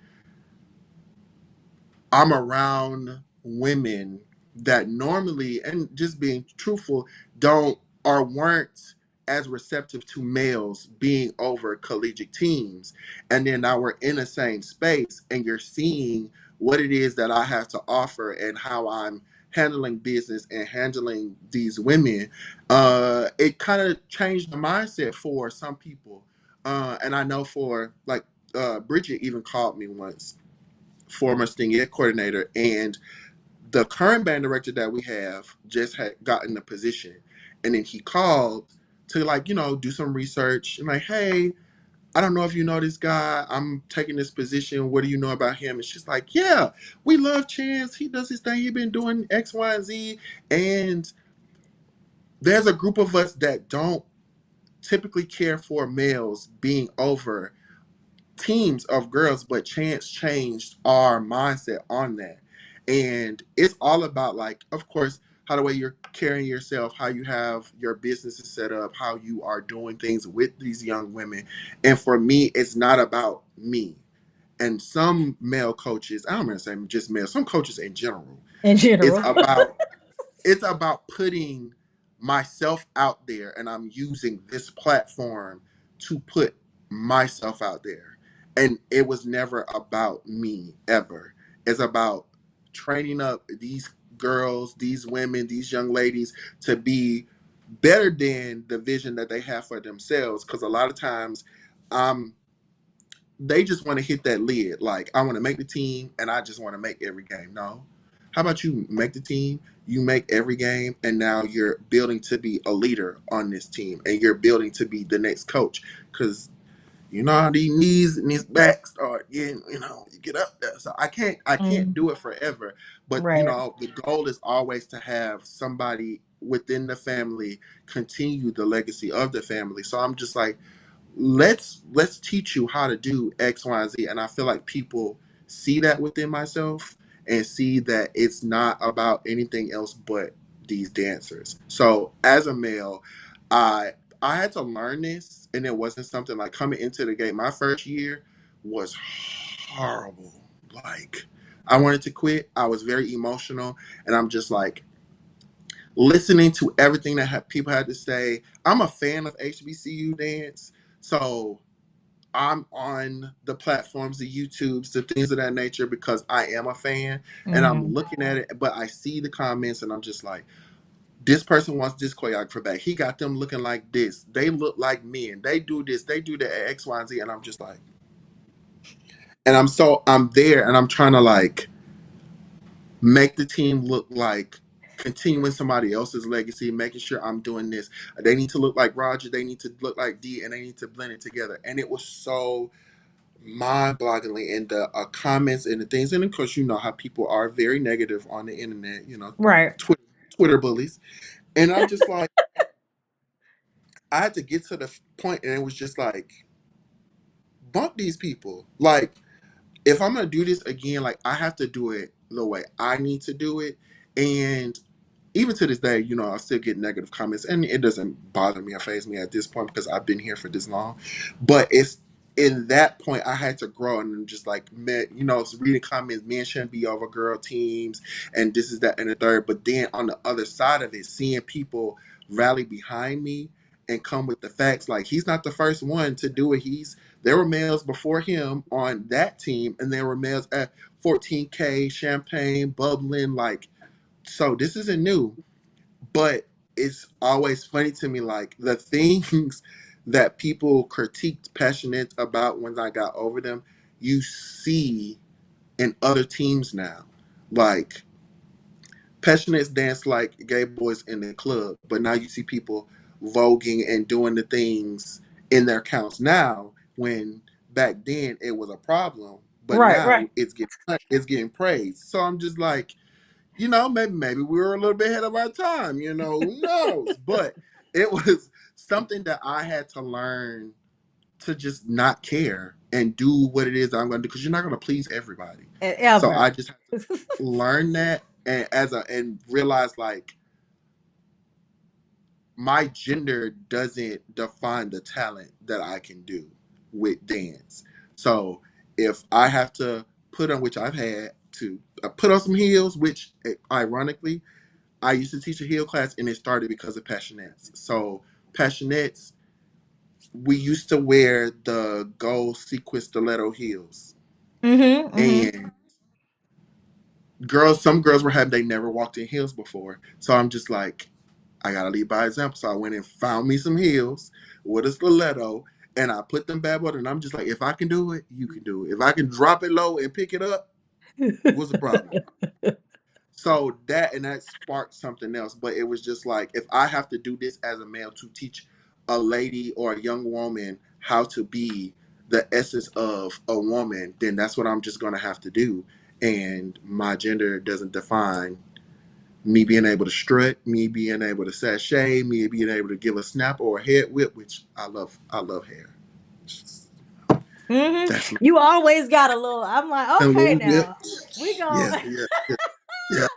I'm around women that normally, and just being truthful, don't or weren't as receptive to males being over collegiate teams. And then now we're in the same space and you're seeing what it is that I have to offer and how I'm handling business and handling these women. It kind of changed the mindset for some people. And I know for like Bridget even called me once, former Sting Ed coordinator, and the current band director that we have just had gotten the position, and then he called to like do some research and like, hey, I don't know if you know this guy. I'm taking this position. What do you know about him? And she's like, yeah, we love Chance. He does his thing. He's been doing X, Y, and Z. And there's a group of us that don't typically care for males being over teams of girls, but Chance changed our mindset on that. And it's all about, like, of course, how the way you're carrying yourself, how you have your businesses set up, how you are doing things with these young women. And for me, it's not about me. And some male coaches, I don't want to say just male, some coaches in general, In it's general. about it's about putting myself out there, and I'm using this platform to put myself out there. And it was never about me ever. It's about training up these girls, these women, these young ladies to be better than the vision that they have for themselves. Because a lot of times, um, they just want to hit that lid. Like, I want to make the team and I just want to make every game. No. How about you make the team, you make every game, and now you're building to be a leader on this team and you're building to be the next coach. Because you know how these knees and these backs start getting, you get up there. So I can't Mm, do it forever. But right. the goal is always to have somebody within the family continue the legacy of the family. So I'm just like, let's teach you how to do X, Y, and Z. And I feel like people see that within myself and see that it's not about anything else but these dancers. So as a male, I had to learn this, and it wasn't something like coming into the game. My first year was horrible. Like, I wanted to quit. I was very emotional, and I'm just like listening to everything that people had to say. I'm a fan of HBCU dance, so I'm on the platforms, the YouTubes, the things of that nature because I am a fan and I'm Mm, looking at it, but I see the comments and I'm just like, this person wants this choreographer back. He got them looking like this. They look like men. They do this. They do that X, Y, and Z. And I'm just like, and I'm there and I'm trying to like make the team look like continuing somebody else's legacy, making sure I'm doing this. They need to look like Roger. They need to look like D, and they need to blend it together. And it was so mind-bogglingly in the comments and the things. And of course, you know how people are very negative on the internet. right. Twitter bullies. And I'm just like, I had to get to the point, and it was just like, bump these people. Like, if I'm gonna do this again, like I have to do it the way I need to do it. And even to this day, I still get negative comments, and it doesn't bother me or faze me at this point because I've been here for this long. But it's in that point I had to grow and just like, man, reading comments, men shouldn't be over girl teams, and this is that and the third. But then on the other side of it, seeing people rally behind me and come with the facts, like he's not the first one to do it. There were males before him on that team, and there were males at 14K, Champagne, bubbling, like, so this isn't new, but it's always funny to me, like the things that people critiqued passionate about when I got over them, you see in other teams now. Like Passionettes dance like gay boys in the club, but now you see people voguing and doing the things in their counts now. When back then it was a problem, but Right, right. now it's getting praised. So I'm just like, maybe we were a little bit ahead of our time. Who knows? But it was something that I had to learn to just not care and do what it is I'm going to do, because you're not going to please everybody. So Ever. I just had to learn that, and realize, like, my gender doesn't define the talent that I can do with dance. So if I have to put on, which I've had to put on some heels, which ironically I used to teach a heel class, and it started because of Passionettes. So Passionettes, we used to wear the gold sequin stiletto heels, Mm-hmm. Mm-hmm. and some girls were having, they never walked in heels before. So I'm just like, I gotta lead by example. So I went and found me some heels with a stiletto, and I put them bad boy. And I'm just like, if I can do it, you can do it. If I can drop it low and pick it up, what's the problem? So that sparked something else. But it was just like, if I have to do this as a male to teach a lady or a young woman how to be the essence of a woman, then that's what I'm just gonna have to do. And my gender doesn't define me being able to strut, me being able to sashay, me being able to give a snap or a head whip, which I love. I love hair. Mm-hmm. That's my You always got a little. I'm like, a okay, little bit. now we Yeah, gonna yeah, yeah, yeah.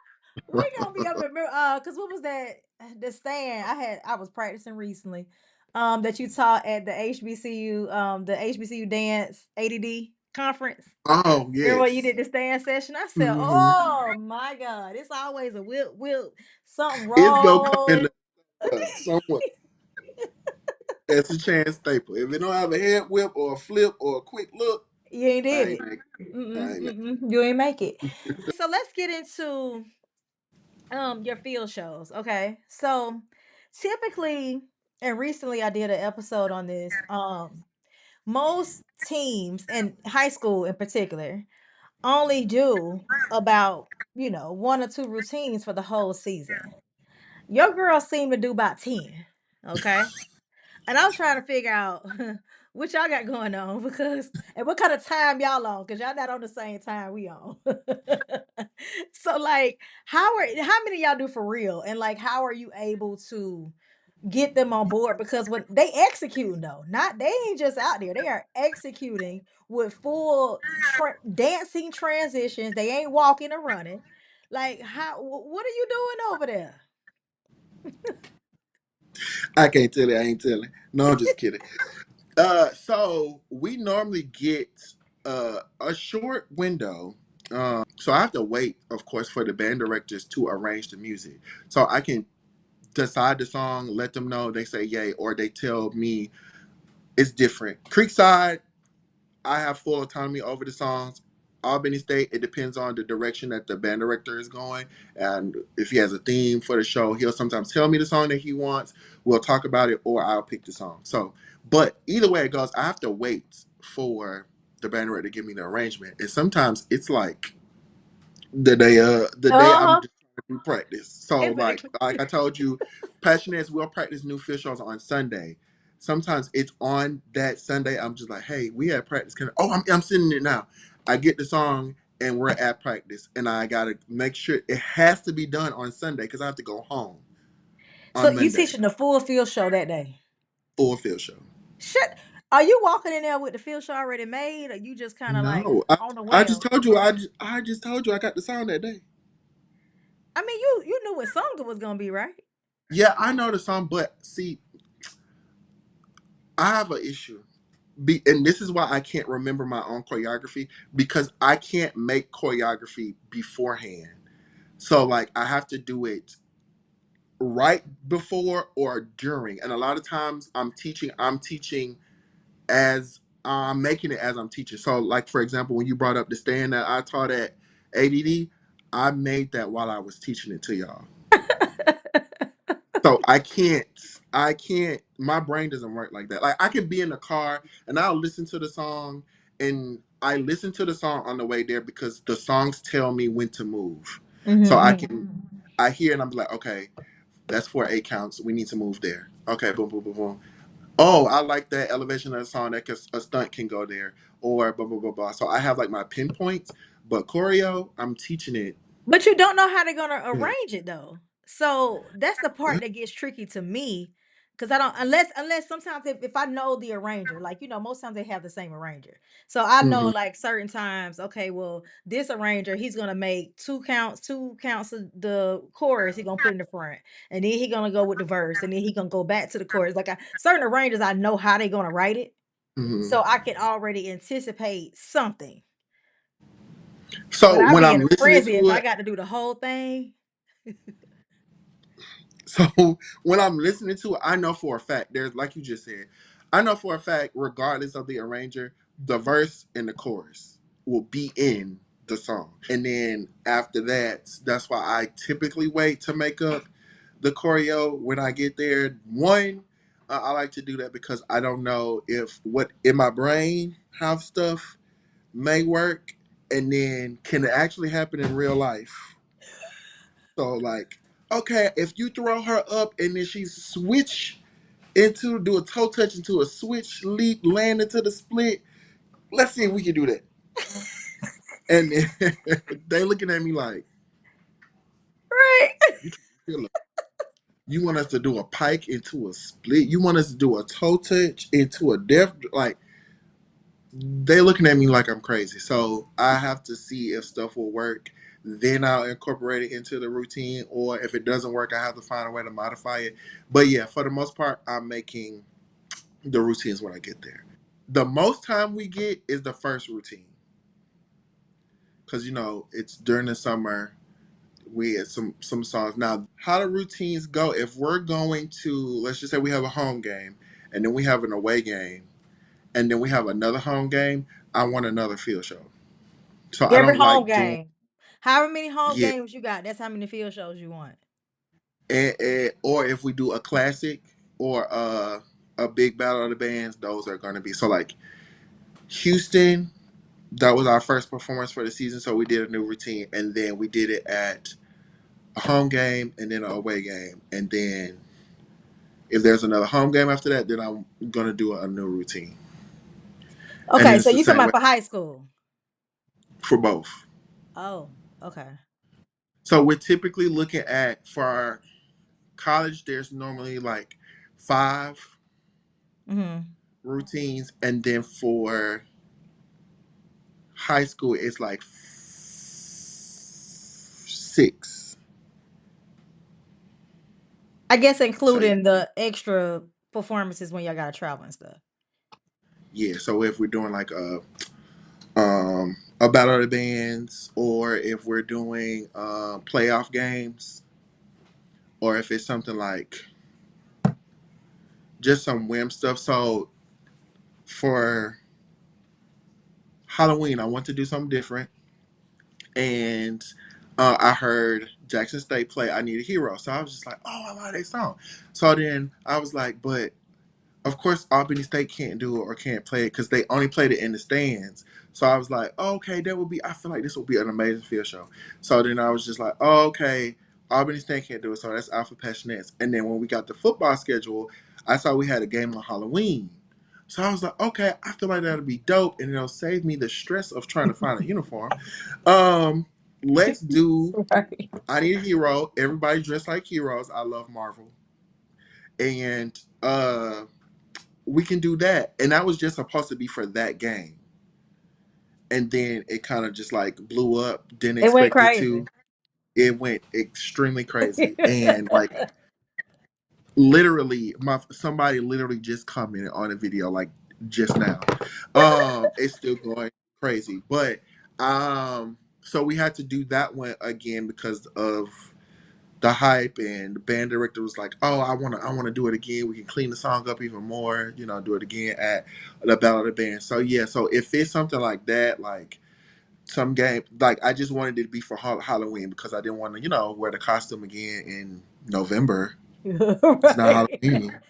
we gonna be up at cause what was that the stand I was practicing recently, that you taught at the HBCU dance ADD conference. Oh Remember when you yes. did the stand session? I said, Hmm. oh my God, it's always a whip, something It's gonna come in wrong. somewhere. That's a chance staple. If it don't have a head whip or a flip or a quick look, You ain't I did ain't it. make I Mm-mm, ain't make mm-mm, you ain't make it. So let's get into your field shows. Okay. So typically, and recently I did an episode on this. Most teams in high school in particular only do about, one or two routines for the whole season. Your girls seem to do about 10. Okay. And I'm trying to figure out what y'all got going on, because and what kind of time y'all on, because y'all not on the same time we on. So like how many y'all do for real? And like how are you able to get them on board? Because when they executing though, not they ain't just out there, they are executing with full dancing transitions. They ain't walking or running. Like what are you doing over there? I can't tell it. I ain't telling. No, I'm just kidding. So we normally get a short window. So I have to wait, of course, for the band directors to arrange the music. So I can decide the song, let them know, they say yay, or they tell me it's different. Creekside, I have full autonomy over the songs. Albany State, it depends on the direction that the band director is going. And if he has a theme for the show, he'll sometimes tell me the song that he wants. We'll talk about it, or I'll pick the song. So, but either way it goes, I have to wait for the band director to give me the arrangement. And sometimes it's like the day I'm Uh-huh. just trying to do practice. So like Exactly. I told you, Passionettes will practice new field shows on Sunday. Sometimes it's on that Sunday. I'm just like, hey, we had practice. I'm sitting there now. I get the song and we're at practice, and I gotta make sure it has to be done on Sunday because I have to go home So on you Monday. teaching the full field show that day? Full field show. Shit. Are you walking in there with the field show already made, or you just kind of like No, on the I just whale? told you. I just told you I got the song that day. I mean, you knew what song it was gonna be, right? Yeah, I know the song, but see, I have an issue. And this is why I can't remember my own choreography, because I can't make choreography beforehand. So like I have to do it right before or during. And a lot of times I'm teaching as I'm making it as I'm teaching. So like for example, when you brought up the stand that I taught at ADD, I made that while I was teaching it to y'all. So I can't, my brain doesn't work like that. Like I can be in the car and I'll listen to the song, and I listen to the song on the way there because the songs tell me when to move. So I Mm-hmm. can I hear and I'm like, okay, that's 4/8 counts. We need to move there. Okay, boom, boom, boom, boom. Oh, I like that elevation of the song. That a stunt can go there, or blah blah blah blah. So I have like my pinpoints, but choreo, I'm teaching it. But you don't know how they're gonna Yeah. arrange it though. So that's the part that gets tricky to me. Cause I don't unless sometimes if I know the arranger, like most times they have the same arranger. So I know Mm-hmm, like certain times, okay, well, this arranger, he's gonna make two counts of the chorus, he's gonna put in the front, and then he's gonna go with the verse, and then he gonna go back to the chorus. Like certain arrangers, I know how they're gonna write it. mm-hmm. So I can already anticipate something. But So I'll when be in I'm a listening frenzy if to I it, got to do the whole thing. so when I'm listening to it, I know for a fact there's like you just said, I know for a fact, regardless of the arranger, the verse and the chorus will be in the song. And then after that, that's why I typically wait to make up the choreo when I get there. One, I like to do that because I don't know if what in my brain how stuff may work, and then can it actually happen in real life. So like, okay, if you throw her up and then she switch into do a toe touch into a switch leap, land into the split. Let's see if we can do that. And then they looking at me like, Right. you trying to kill us. You want us to do a pike into a split? You want us to do a toe touch into a death? Like they looking at me like I'm crazy. So I have to see if stuff will work. Then I'll incorporate it into the routine, or if it doesn't work, I have to find a way to modify it. But yeah, for the most part, I'm making the routines when I get there. The most time we get is the first routine because it's during the summer. We had some songs. Now, how the routines go? If we're going to, let's just say we have a home game, and then we have an away game, and then we have another home game. I want another field show. So I Every don't home like doing game. However many home yeah, games you got, that's how many field shows you want. or if we do a classic or a big battle of the bands, those are going to be so like Houston. That was our first performance for the season, so we did a new routine, and then we did it at a home game and then an away game, and then if there's another home game after that, then I'm gonna do a new routine, and then Okay, it's so the you talking same about way for high school? for both. Oh, okay. So we're typically looking at for our college. There's normally like 5 Hmm. routines, and then for high school, it's like 6. I guess So yeah, including the extra performances when y'all got to travel and stuff. yeah. So if we're doing like a battle of the bands, or if we're doing playoff games, or if it's something like just some whim stuff. So for Halloween, I want to do something different, and I heard Jackson State play "I Need a Hero," so I was just like, "Oh, I love that song." So then I was like, "But of course, Albany State can't do it or can't play it because they only played it in the stands." So I was like, oh, "Okay, that would be. I feel like this would be an amazing field show." So then I was just like, "Oh, okay, Albany State can't do it, so that's Alpha Passionettes." And then when we got the football schedule, I saw we had a game on Halloween. So I was like, "Okay, I feel like that'll be dope, and it'll save me the stress of trying to find a uniform." Um, let's do. Right. I Need a Hero. Everybody dressed like heroes. I love Marvel, and we can do that. And that was just supposed to be for that game. And then it kind of just like blew up. Didn't It went expect it to. crazy. It went extremely crazy. And like literally, my somebody literally just commented on a video like just now. It's still going crazy. But so we had to do that one again because of the hype, and the band director was like, "Oh, I want to do it again. We can clean the song up even more. Do it again at the Battle of the Band." So yeah, so if it's something like that, like some game, like I just wanted it to be for Halloween because I didn't want to, wear the costume again in November. It's not Right. Halloween,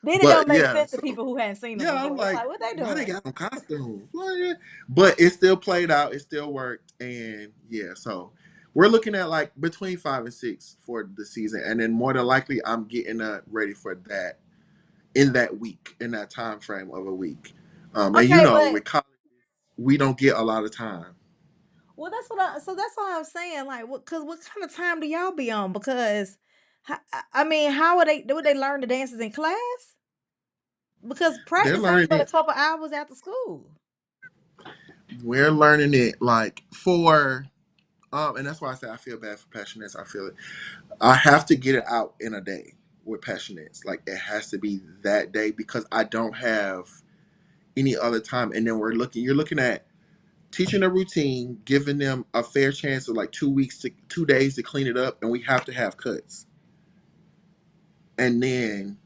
Then it but don't make yeah, sense to so people who hadn't seen them yeah, I'm before. They're like, like, what they why they doing? got them costumes? What? But it still played out. It still worked, and yeah, so we're looking at like between 5 and 6 for the season, and then more than likely, I'm getting ready for that in that week, in that time frame of a week. And Okay, but with college, we don't get a lot of time. well, that's what I. So that's why I'm saying, like, cause what kind of time do y'all be on? Because, I mean, how would they? Would they learn the dances in class? Because They're practice ain't learning but a it. couple hours after school. We're learning it like for and that's why I say I feel bad for passionates. I feel it. I have to get it out in a day with passionates. Like it has to be that day because I don't have any other time. And then you're looking at teaching a routine, giving them a fair chance of like 2 weeks to 2 days to clean it up, and we have to have cuts. And then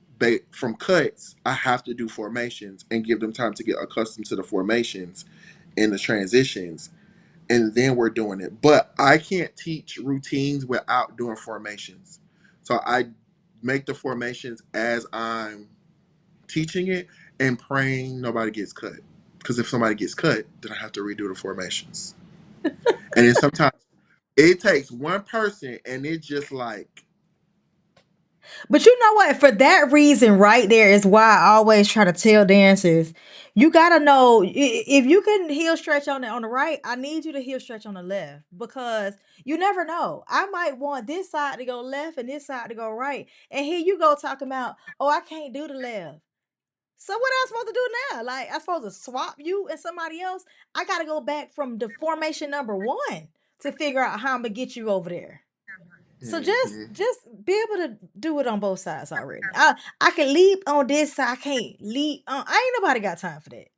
from cuts, I have to do formations and give them time to get accustomed to the formations and the transitions, and then we're doing it. But I can't teach routines without doing formations. So I make the formations as I'm teaching it and praying nobody gets cut. Because if somebody gets cut, then I have to redo the formations. And then sometimes it takes one person and it's just like, But you know what? For that reason, right there is why I always try to tell dancers, you gotta know if you can heel stretch on the right. I need you to heel stretch on the left because you never know. I might want this side to go left and this side to go right, and here you go talking about, oh, I can't do the left. So what am I supposed to do now? Like I supposed to swap you and somebody else? I gotta go back from the formation number one to figure out how I'm gonna get you over there. So mm-hmm, just be able to do it on both sides already. I can leap on this side. I can't leap on. I ain't nobody got time for that.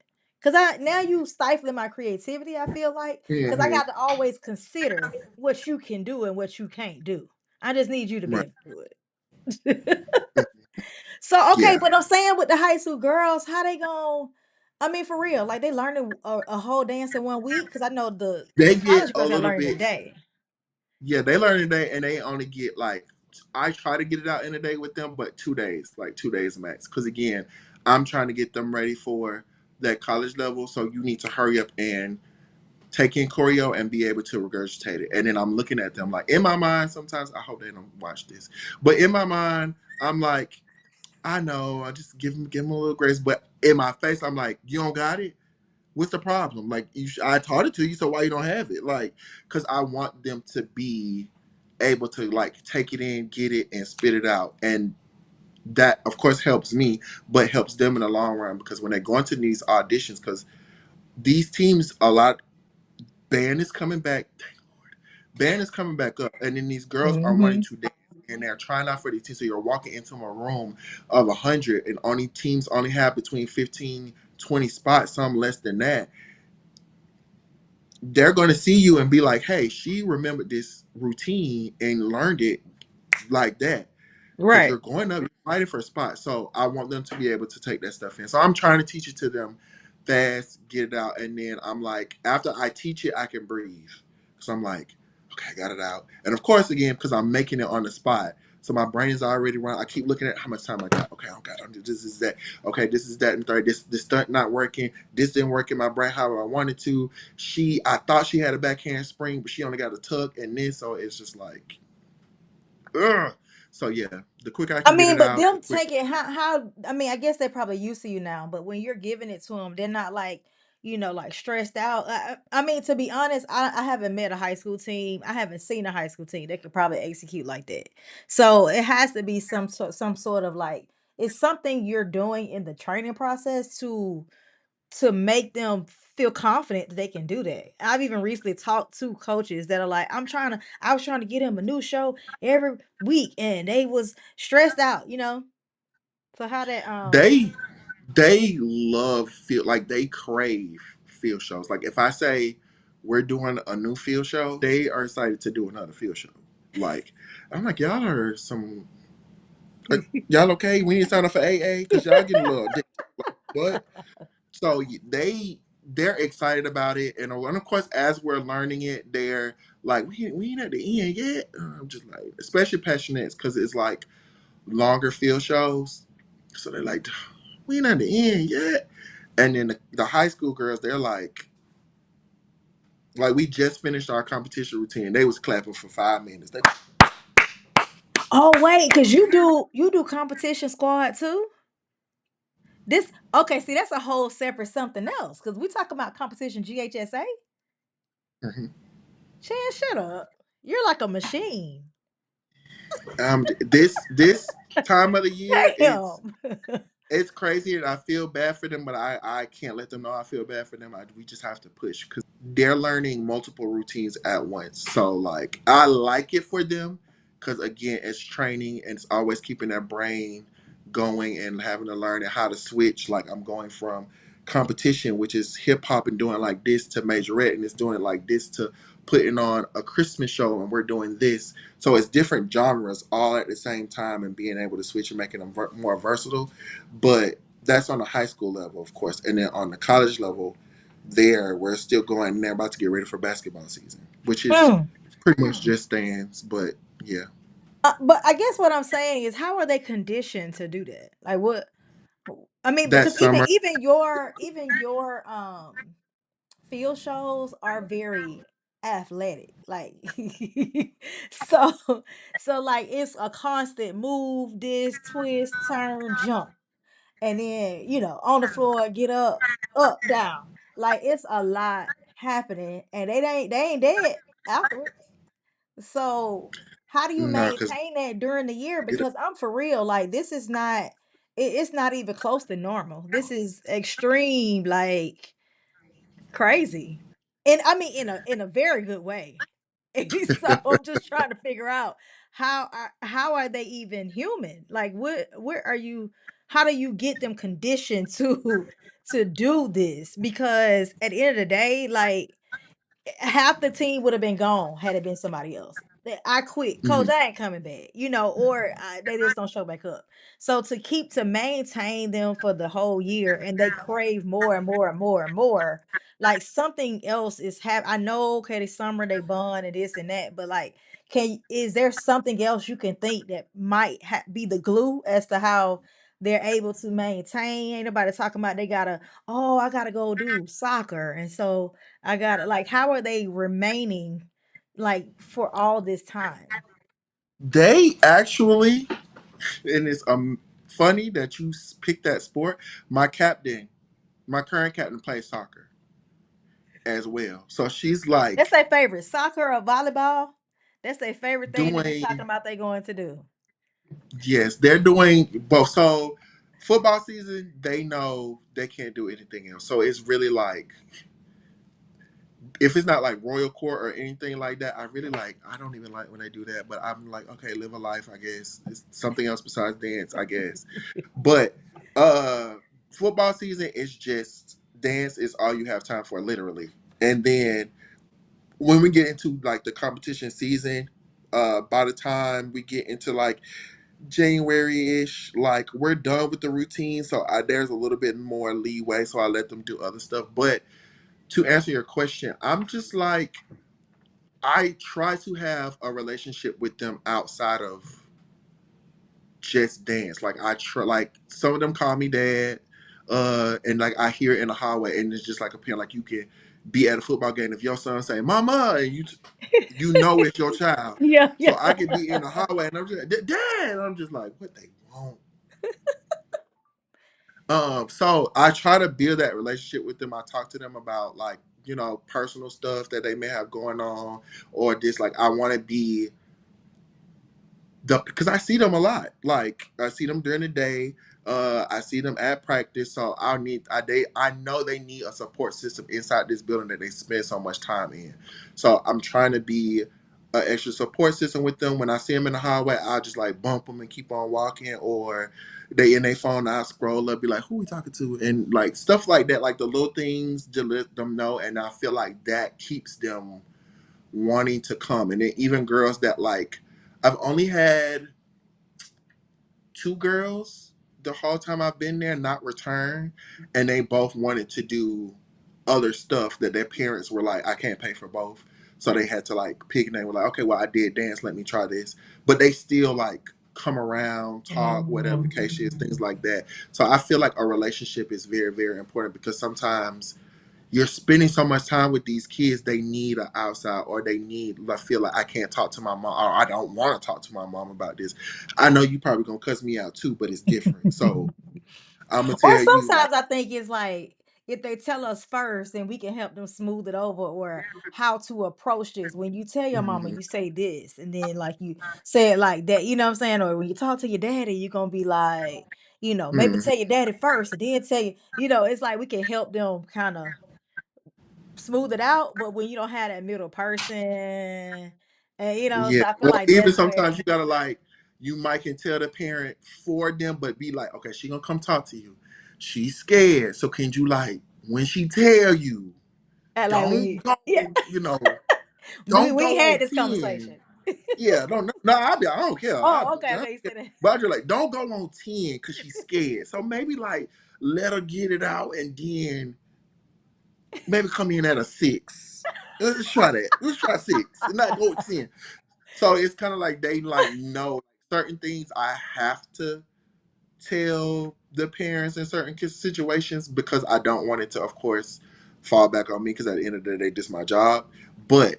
Cause I now you stifling my creativity. I feel like because I mm-hmm, got to always consider what you can do and what you can't do. I just need you to be right, able to do it. So okay, yeah. but I'm saying with the high school girls, how they going? I mean, for real, like they learning a whole dance in 1 week. Because I know They the get college a girls are little learning a bit, day. yeah, they learn a day and they only get like, I try to get it out in a day with them, but 2 days, like 2 days max. Because again, I'm trying to get them ready for that college level. So you need to hurry up and take in choreo and be able to regurgitate it. And then I'm looking at them like in my mind, sometimes I hope they don't watch this, but in my mind, I'm like, I know, I just give them a little grace. But in my face, I'm like, you don't got it. What's the problem? Like I taught it to you, so why you don't have it? Like, because I want them to be able to like take it in, get it, and spit it out, and that of course helps me, but helps them in the long run because when they go into these auditions, because these teams a lot band is coming back. Band is coming back up, and then these girls are wanting Hmm. to dance, and they're trying out for these teams. So you're walking into a room of 100, and only teams only have between 15, 20 spots, some less than that. They're going to see you and be like, "Hey, she remembered this routine and learned it like that." Because Right. you're going up, you're fighting for a spot. So I want them to be able to take that stuff in. So I'm trying to teach it to them fast, get it out, and then I'm like, after I teach it, I can breathe. So I'm like, okay, I got it out. And of course, again, because I'm making it on the spot. So my brain is already running. I keep looking at how much time I got. Okay, okay, this is that. Okay, this is that and third. This stunt not working. This didn't work in my brain how I wanted to. I thought she had a backhand spring, but she only got a tuck and this. So it's just like, ugh. So yeah, the quicker I I can get mean, it but out, the them quick. take it how I mean, I guess they're probably used to you now, but when you're giving it to them, they're not like, like stressed out. I mean, to be honest, I haven't met a high school team. I haven't seen a high school team that could probably execute like that. So it has to be some sort of like it's something you're doing in the training process to make them feel confident that they can do that. I've even recently talked to coaches that are like, I was trying to get him a new show every week and they was stressed out. So how that They they love field, like they crave field shows. Like if I say we're doing a new field show, they are excited to do another field show. Like I'm like, y'all are some, y'all okay? We need to sign up for AA because y'all getting a little addicted. Like, what? So they're excited about it, and of course, as we're learning it, they're like, we ain't at the end yet. I'm just like, especially passionates, because it's like longer field shows. So they're like, we ain't at the end yet. And then the high school girls, they're like, Like we just finished our competition routine. They was clapping for 5 minutes. Oh wait, cause you do competition squad too. This okay? See, that's a whole separate something else. Cause we talk about competition GHSA. Mhm. Chan, shut up. You're like a machine. This time of the year, Damn. it's crazy, and I feel bad for them, but I can't let them know I feel bad for them. We just have to push because they're learning multiple routines at once. So like I like it for them because again, it's training and it's always keeping their brain going and having to learn how to switch. Like I'm going from competition, which is hip hop and doing like this, to majorette, and it's doing it like this, to putting on a Christmas show and we're doing this. So it's different genres all at the same time and being able to switch and making them more versatile. But that's on the high school level, of course. And then on the college level, there we're still going and they're about to get ready for basketball season, which is Mm. pretty much just stands. But yeah, But I guess what I'm saying is, how are they conditioned to do that? Like what? I mean, that because even summer, your field shows are very athletic. Like so like it's a constant move, this twist, turn, jump. And then, on the floor, get up, down. Like it's a lot happening and they ain't dead afterwards. So how do you no, because maintain that during the year? Because I'm for real, like this is not it's not even close to normal. This is extreme, like crazy. And I mean in a very good way. So I'm just trying to figure out how are they even human? Like where are you how do you get them conditioned to do this? Because at the end of the day, like half the team would have been gone had it been somebody else. I quit. Coach, I ain't coming back, or they just don't show back up. So to maintain them for the whole year and they crave more and more and more and more, like something else is I know, okay, this summer they bond and this and that, but like, is there something else you can think that might be the glue as to how they're able to maintain? Ain't nobody talking about they gotta, oh, I gotta go do soccer. And so I got it. Like, how are they remaining like for all this time? they actually, and it's funny that you picked that sport. My captain, my current captain, plays soccer as well. So she's That's like their favorite, soccer or volleyball. That's their favorite thing to be talking doing, about. They going to do. yes, they're doing both. So football season, they know they can't do anything else. So it's really like, if it's not like Royal Court or anything like that, I really like. I don't even like when they do that, but I'm like, okay, live a life. I guess it's something else besides dance. I guess, but uh, football season is just dance is all you have time for, literally. And then when we get into like the competition season, by the time we get into like January-ish, like we're done with the routine, so there's a little bit more leeway, so I let them do other stuff. But to answer your question, I'm just like, I try to have a relationship with them outside of just dance. Like I try, like some of them call me dad, and like I hear it in the hallway, and it's just like a parent. Like you can be at a football game if your son say "Mama," and you know it's your child. Yeah, So yeah. I could be in the hallway, and I'm just like, Dad. And I'm just like, what they want. So I try to build that relationship with them. I talk to them about like, personal stuff that they may have going on, or just like I want to be because I see them a lot. Like I see them during the day. I see them at practice. So I know they need a support system inside this building that they spend so much time in. So I'm trying to be an extra support system with them. When I see them in the hallway, I'll just like bump them and keep on walking. Or they in their phone, I scroll up, be like, "Who we talking to?" And like stuff like that, like the little things to let them know. And I feel like that keeps them wanting to come. And then even girls that like, I've only had two girls the whole time I've been there not return, and they both wanted to do other stuff that their parents were like, I can't pay for both. So they had to like pick, and they were like, okay, well, I did dance, let me try this. But they still like come around, talk, whatever the case is, things like that. So I feel like a relationship is very, very important because sometimes you're spending so much time with these kids, they need an outside, or they need, I feel like I can't talk to my mom, or I don't want to talk to my mom about this. I know you probably gonna cuss me out too, but it's different. So I'm gonna Or tell you, like, sometimes I think it's like if they tell us first, then we can help them smooth it over or how to approach this. When you tell your mama, mhm, you say this, and then like you say it like that, you know what I'm saying? Or when you talk to your daddy, you're gonna be like, maybe mhm, tell your daddy first and then tell you, it's like we can help them kind of smooth it out. But when you don't have that middle person, and yeah. so I feel Or like even that's sometimes where you gotta like, you might can tell the parent for them, but be like, okay, she gonna come talk to you. She's scared, so can you, like, when she tell you, like when don't you go, yeah. we don't we go had on this 10. conversation. Yeah, no, I don't care. Oh, okay, I don't okay, you care. said that. But I just like, don't go on 10 because she's scared. So maybe like let her get it out and then maybe come in at a 6. Let's try that. Let's try 6 and not go with 10. So it's kind of like they like know certain things I have to tell the parents in certain situations because I don't want it to, of course, fall back on me because at the end of the day, this is my job. But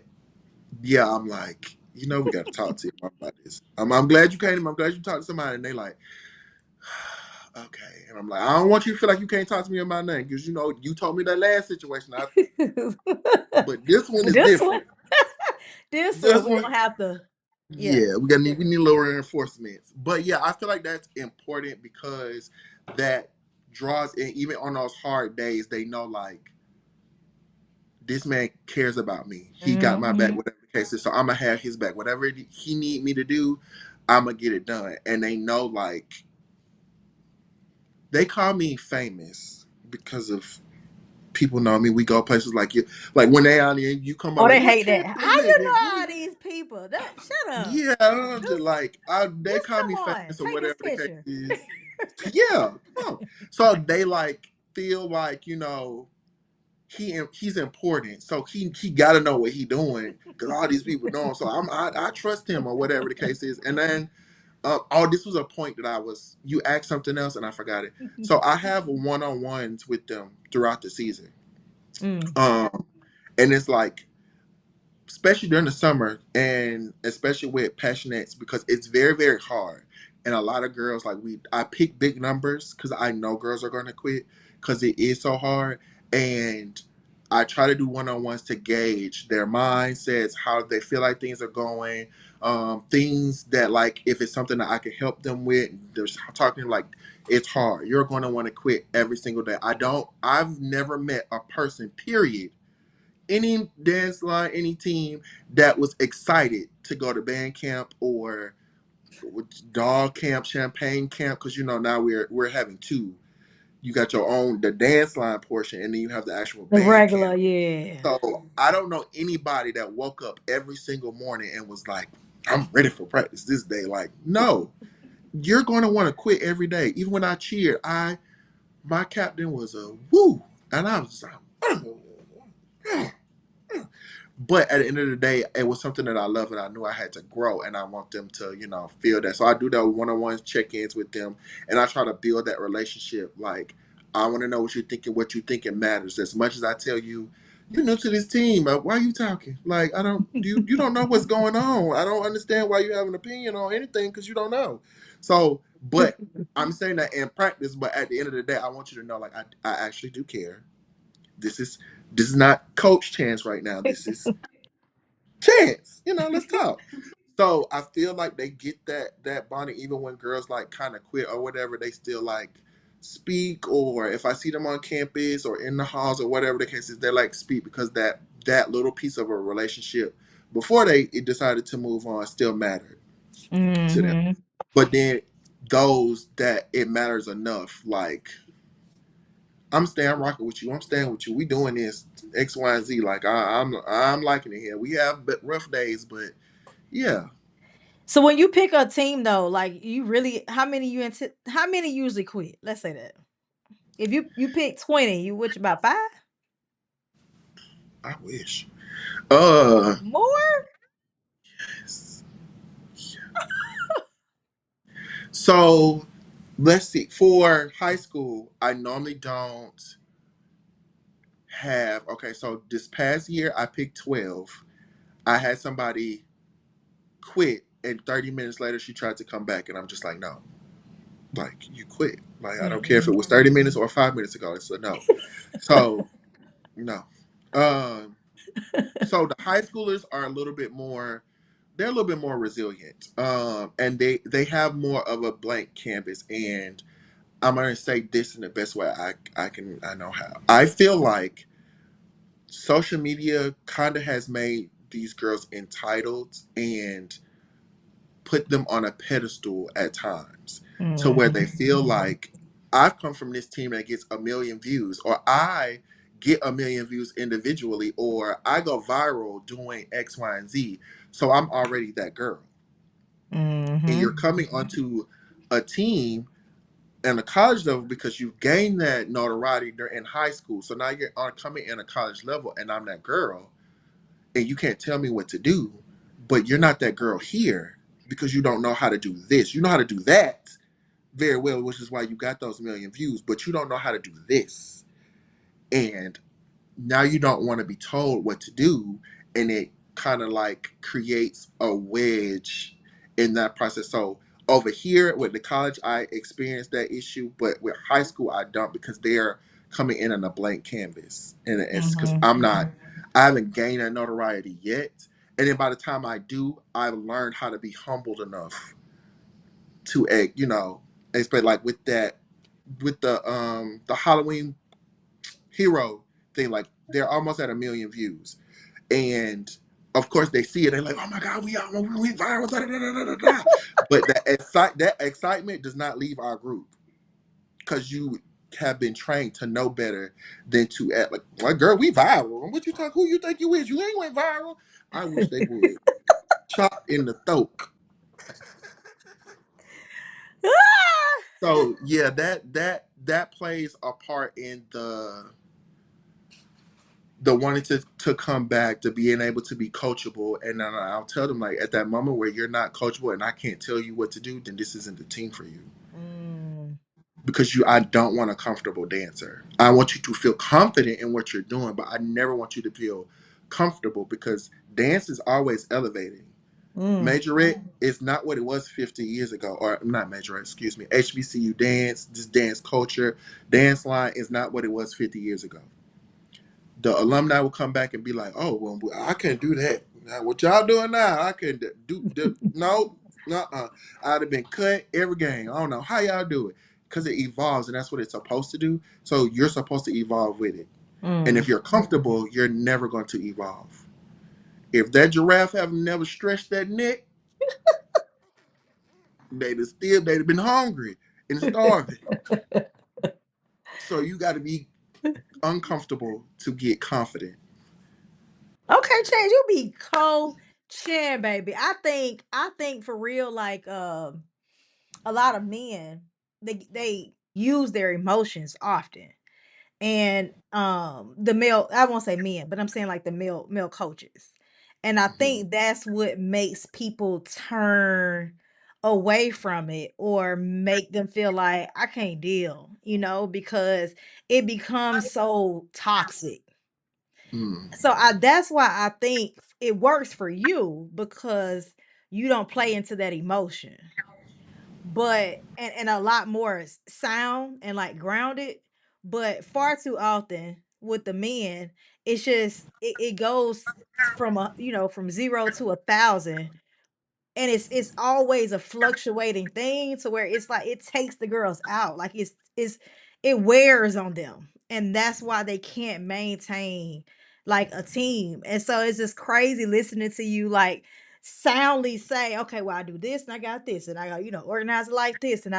yeah, I'm like, we got to talk to your mom about this. I'm glad you came. I'm glad you talked to somebody, and they like, okay. And I'm like, I don't want you to feel like you can't talk to me about nothing because you told me that last situation. But this one But is this one, different. this one, This we one, gonna have to, yeah. yeah, we need lower reinforcements. But yeah, I feel like that's important because that draws in. Even on those hard days, they know like this man cares about me. He got my back, Hmm. whatever the case is. So I'm gonna have his back. Whatever he need me to do, I'm gonna get it done. And they know, like, they call me famous because of people know me. We go places like you, like when they out here, you come out Oh, like, they what hate that. campus How they you live in? know all these people? Shut up. Yeah, I'm just Just, like, they just call me come on. famous or Take this whatever the case picture. is. Yeah, come on. So they like feel like he's important, so he got to know what he doing because all these people know him. So I trust him or whatever the case is. And then oh, this was a point that you asked something else and I forgot it. So I have one-on-ones with them throughout the season, Mm. um, and it's like especially during the summer and especially with passionettes because it's very very hard and a lot of girls like I pick big numbers because I know girls are going to quit because it is so hard, and I try to do one-on-ones to gauge their mindsets, how they feel like things are going, things that like if it's something that I can help them with. There's talking like it's hard, you're going to want to quit every single day. I've never met a person period, any dance line, any team that was excited to go to band camp or dog camp, champagne camp, because now we're having two. You got your own the dance line portion, and then you have the actual The band regular, camp. yeah. So I don't know anybody that woke up every single morning and was like, "I'm ready for practice this day." Like, no, you're going to want to quit every day. Even when I cheered, my captain was a woo, and I was just like, but at the end of the day, it was something that I love and I knew I had to grow and I want them to, feel that. So I do that one-on-one check-ins with them and I try to build that relationship. Like, I want to know what you thinking matters. As much as I tell you, you're new to this team. Why are you talking? Like, I don't, you don't know what's going on. I don't understand why you have an opinion on anything because you don't know. So, but I'm saying that in practice, but at the end of the day, I want you to know, like, I actually do care. This is, this is not Coach Chance right now. This is Chance. Let's talk. So I feel like they get that bonding even when girls like kind of quit or whatever, they still like speak, or if I see them on campus or in the halls or whatever the case is, they like speak because that little piece of a relationship before they decided to move on still mattered to them. Hmm. But then those that it matters enough, like I'm rocking with you. I'm staying with you. We doing this X, Y, and Z. Like I'm liking it here. We have rough days, but yeah, So when you pick a team though, like you really, how many usually quit? Let's say that. If you pick 20, you which about 5? I wish. Uh, More? so let's see. For high school, I normally don't have, okay, so this past year I picked 12. I had somebody quit, and 30 minutes later she tried to come back, and I'm just like, no, like, you quit. Like, I don't care if it Mm-mm. was 30 minutes or 5 minutes ago. It's a no. So, no. Um, so the high schoolers are a little bit more, they're a little bit more resilient. And they have more of a blank canvas. And I'm gonna say this in the best way I know how. I feel like social media kind of has made these girls entitled and put them on a pedestal at times, to where they Mhm. feel like, I've come from this team that gets a million views, or I get a million views individually, or I go viral doing X, Y, and Z. So I'm already that girl. And you're Mhm. coming onto a team and a college level because you've gained that notoriety in high school. So now you're on coming in a college level, and I'm that girl, and you can't tell me what to do, but you're not that girl here because you don't know how to do this. You know how to do that very well, which is why you got those million views, but you don't know how to do this. And now you don't want to be told what to do, and it kind of like creates a wedge in that process. So over here with the college, I experienced that issue, but with high school, I don't, because they're coming in on a blank canvas, and it's because Mhm. I'm not, I haven't gained that notoriety yet. And then by the time I do, I've learned how to be humbled enough to, expect, like with that, with the Halloween hero thing, like they're almost at a million views, and of course they see it, they're like, oh my god, we viral, da, da, da, da, da, da. But that excitement does not leave our group, because you have been trained to know better than to act like, well, girl, we viral. What you talk? Who you think you is? You ain't went viral. I wish they would chop in the throat. Ah! So yeah, that plays a part in the wanting to come back, to being able to be coachable. And then I'll tell them, like, at that moment where you're not coachable and I can't tell you what to do, then this isn't the team for you. Mm. Because I don't want a comfortable dancer. I want you to feel confident in what you're doing, but I never want you to feel comfortable, because dance is always elevating. Mm. Majorette is not what it was 50 years ago, or not majorette, excuse me. HBCU dance, this dance culture, Danceline is not what it was 50 years ago. The alumni will come back and be like, "Oh, well, I can't do that. Now, what y'all doing now? I can do no, I'd have been cut every game. I don't know how y'all do it, because it evolves, and that's what it's supposed to do. So you're supposed to evolve with it. And if Mm. you're comfortable, you're never going to evolve. If that giraffe have never stretched that neck, they'd have been hungry and starving. So you got to be uncomfortable to get confident. Okay, Chance, you be coaching, baby. I think for real, like a lot of men, they use their emotions often. And the male, I won't say men, but I'm saying like the male coaches. And I Mhm. think that's what makes people turn away from it, or make them feel like I can't deal, because it becomes so toxic. Mm. So I that's why I think it works for you, because you don't play into that emotion. But and a lot more sound and like grounded, but far too often with the men, it's just it goes from from 0 to 1,000, and it's always a fluctuating thing, to where it's like it takes the girls out, like it wears on them, and that's why they can't maintain like a team. And so it's just crazy listening to you like soundly say, okay, well, I do this and I got this and I got organize it like this, and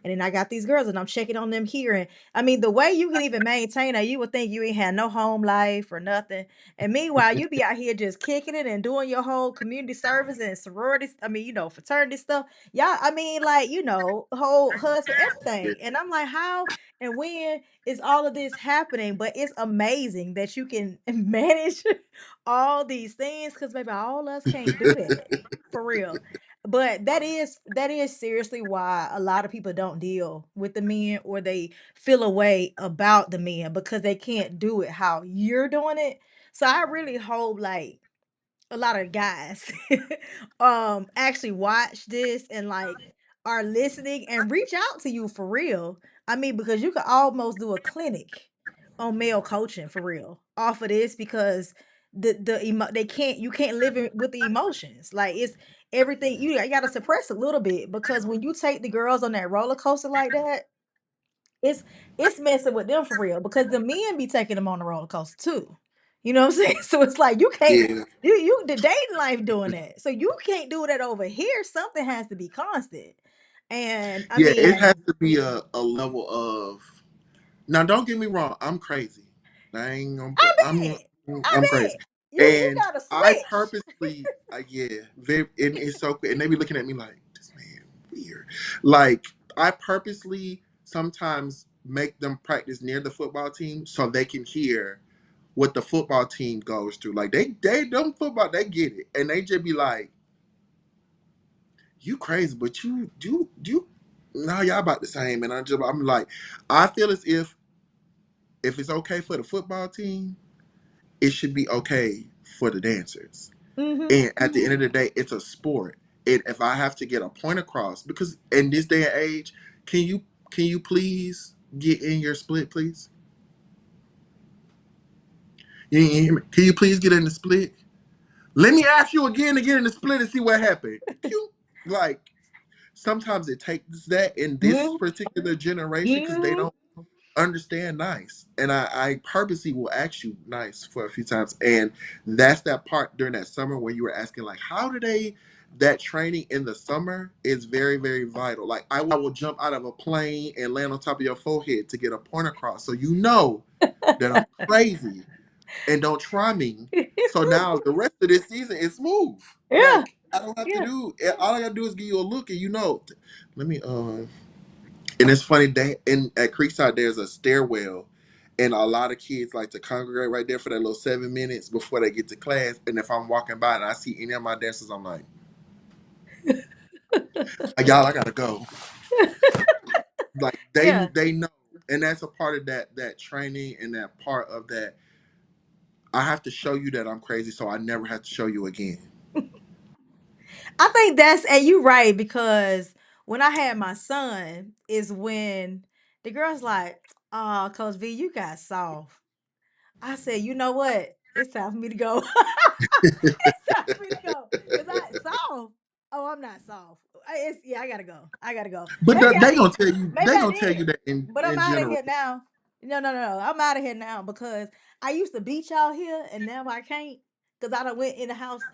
then I got these girls and I'm checking on them here. And I mean, the way you can even maintain that, you would think you ain't had no home life or nothing. And meanwhile, you be out here just kicking it and doing your whole community service and sororities. I mean, fraternity stuff. Y'all, I mean, like, whole husband, everything. And I'm like, how and when is all of this happening? But it's amazing that you can manage all these things, because maybe all us can't do that. For real. But that is seriously why a lot of people don't deal with the men, or they feel a way about the men because they can't do it how you're doing it. So I really hope like a lot of guys actually watch this and like are listening and reach out to you for real. I mean, because you could almost do a clinic on male coaching for real off of this, because they can't, you can't live with the emotions. Like it's everything, you got to suppress a little bit, because when you take the girls on that roller coaster like that, it's it's messing with them for real, because the men be taking them on the roller coaster too. You know what I'm saying? So it's like you can't, Yeah, you the dating life doing that. So you can't do that over here. Something has to be constant. And I yeah. It has mean, to be a level of. Now, don't get me wrong. I'm crazy. I ain't gonna. I I'm bet, I I'm crazy, bet you and got to I switch. purposely, yeah, very. And it's so. And they be looking at me like this man weird. Like I purposely sometimes make them practice near the football team so they can hear what the football team goes through. Like they them football, they get it, and they just be like, "You crazy, but you." No, y'all about the same, and I'm like, I feel as if it's okay for the football team, it should be okay for the dancers. Hmm. And at the end of the day, it's a sport. And if I have to get a point across, because in this day and age, can you can you please get in your split, please? You hear me? Can you please get in the split? Let me ask you again to get in the split and see what happened. Like sometimes it takes that in this Hmm. particular generation because they Hmm. don't understand nice. And I purposely will ask you nice for a few times. And that's that part during that summer where you were asking, like, how do they, that training in the summer is very, very vital. Like, I will jump out of a plane and land on top of your forehead to get a point across. So you know that I'm crazy and don't try me. So now the rest of this season is smooth. Yeah, Like, I don't have to yeah. do, all I gotta do is give you a look and let me, and it's funny that in at Creekside there's a stairwell, and a lot of kids like to congregate right there for that little 7 minutes before they get to class. And if I'm walking by and I see any of my dancers, I'm like, y'all, I gotta go. Like Yeah. they know, and that's a part of that training and that part of that. I have to show you that I'm crazy, so I never have to show you again. I think that's, and you right, because when I had my son is when the girl's like, "Oh, Coach V, you got soft." I said, "You know what? It's time for me to go. It's time for me to go, cause I soft. Oh, I'm not soft. Yeah, I gotta go. I gotta go. But Maybe I they gonna did. tell you, Maybe I did. that But I'm in out of general. here now. No, no, no, no. I'm out of here now because I used to beat y'all here, and now I can't, because I done went in the house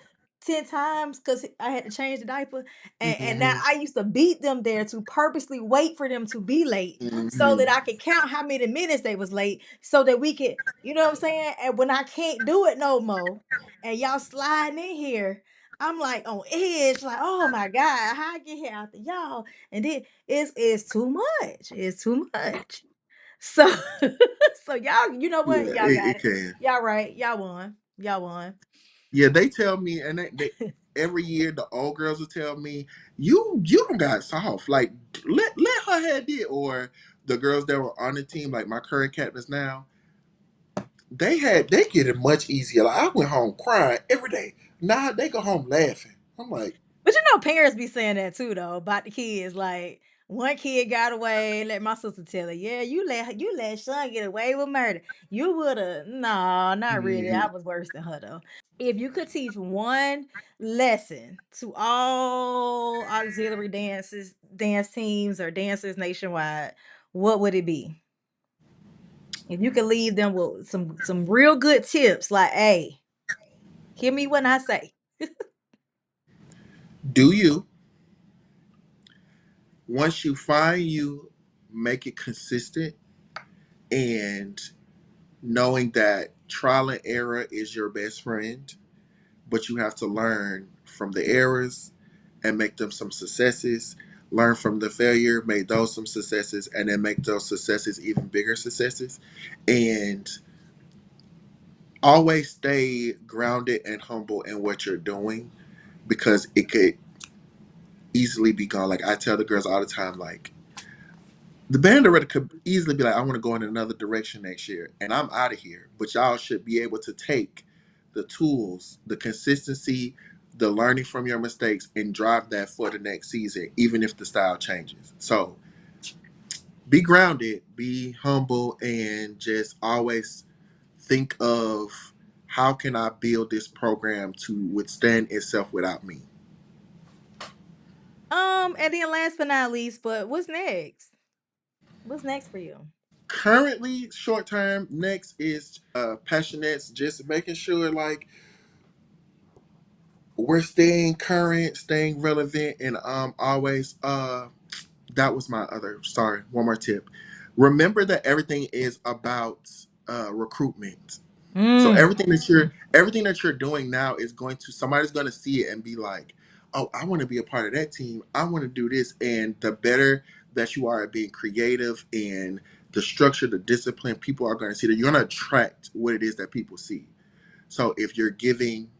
10 times because I had to change the diaper, and now Hmm. I used to beat them there to purposely wait for them to be late so Hmm. that I could count how many minutes they was late, so that we could, you know what I'm saying? And when I can't do it no more, and y'all sliding in here, I'm like on edge, like, oh my God, how I get here after y'all? And then it's too much. It's too much. So so y'all, you know what? Yeah, Y'all got it it. can. Y'all right. Y'all won. Y'all won. Yeah, they tell me, and they every year the old girls will tell me, you don't got soft. Like let her have it. Or the girls that were on the team, like my current captains now, they get it much easier. Like I went home crying every day. Now they go home laughing. I'm like, But you know, parents be saying that too, though, about the kids. Like one kid got away. Let my sister tell her, yeah, you let Sean get away with murder. You woulda, no, not really. I mhm. was worse than her though. If you could teach one lesson to all auxiliary dance teams, or dancers nationwide, what would it be? If you could leave them with some real good tips, like, hey, hear me when I say, Do you once you find you make it consistent and knowing that trial and error is your best friend, but you have to learn from the errors and make them some successes. Learn from the failure, make those some successes, and then make those successes even bigger successes. And always stay grounded and humble in what you're doing because it could. easily be gone. Like I tell the girls all the time, like the band director could easily be like, I want to go in another direction next year and I'm out of here. But y'all should be able to take the tools, the consistency, the learning from your mistakes and drive that for the next season, even if the style changes. So be grounded, be humble, and just always think of how can I build this program to withstand itself without me. And then last but not least, but what's next? What's next for you? Currently, short term, next is passionettes, just making sure like we're staying current, staying relevant, and always that was my other sorry, one more tip. Remember that everything is about recruitment. So Mm. everything that you're doing now is going to somebody's going to see it and be like, "Oh, I want to be a part of that team. I want to do this." And the better that you are at being creative and the structure, the discipline, people are going to see that you're going to attract what it is that people see. So if you're giving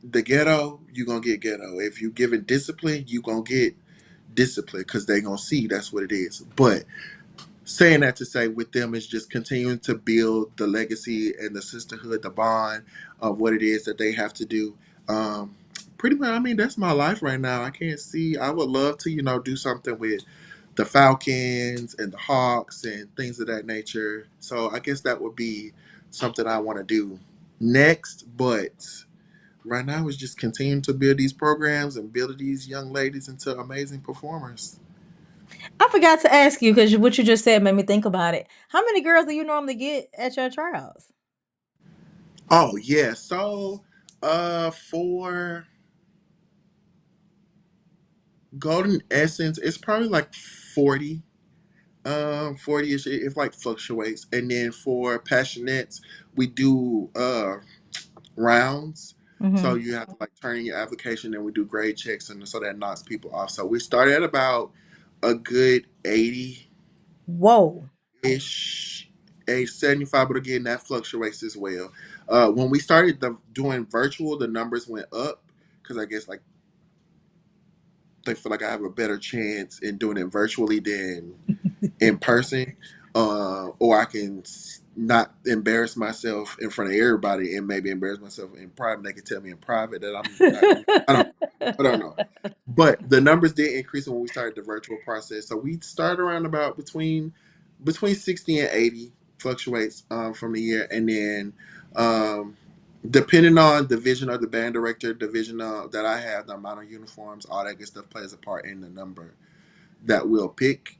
the ghetto, you're going to get ghetto. If you're giving discipline, you're going to get discipline because they're going to see that's what it is. But saying that to say with them is just continuing to build the legacy and the sisterhood, the bond of what it is that they have to do. Um, Pretty much, I mean, that's my life right now. I can't see. I would love to, do something with the Falcons and the Hawks and things of that nature. So I guess that would be something I want to do next. But right now, is just continuing to build these programs and build these young ladies into amazing performers. I forgot to ask you because what you just said made me think about it. How many girls do you normally get at your trials? Oh yeah, so for Golden Essence, it's probably like 40. 40ish. It like fluctuates. And then for Passionettes, we do rounds. So Mm-hmm. you have to like turn in your application and we do grade checks and so that knocks people off. So we start at about a good 80 Whoa. ish, age 75, but again that fluctuates as well. When we started doing virtual, the numbers went up because I guess like they feel like I have a better chance in doing it virtually than in person, or I can not embarrass myself in front of everybody and maybe embarrass myself in private. They can tell me in private that I'm not doing. I don't know. But the numbers did increase when we started the virtual process. So we started around about between 60 and 80 fluctuates from the year, and then um, depending on the vision of the band director, the vision that I have, the amount of uniforms, all that good stuff plays a part in the number that we'll pick.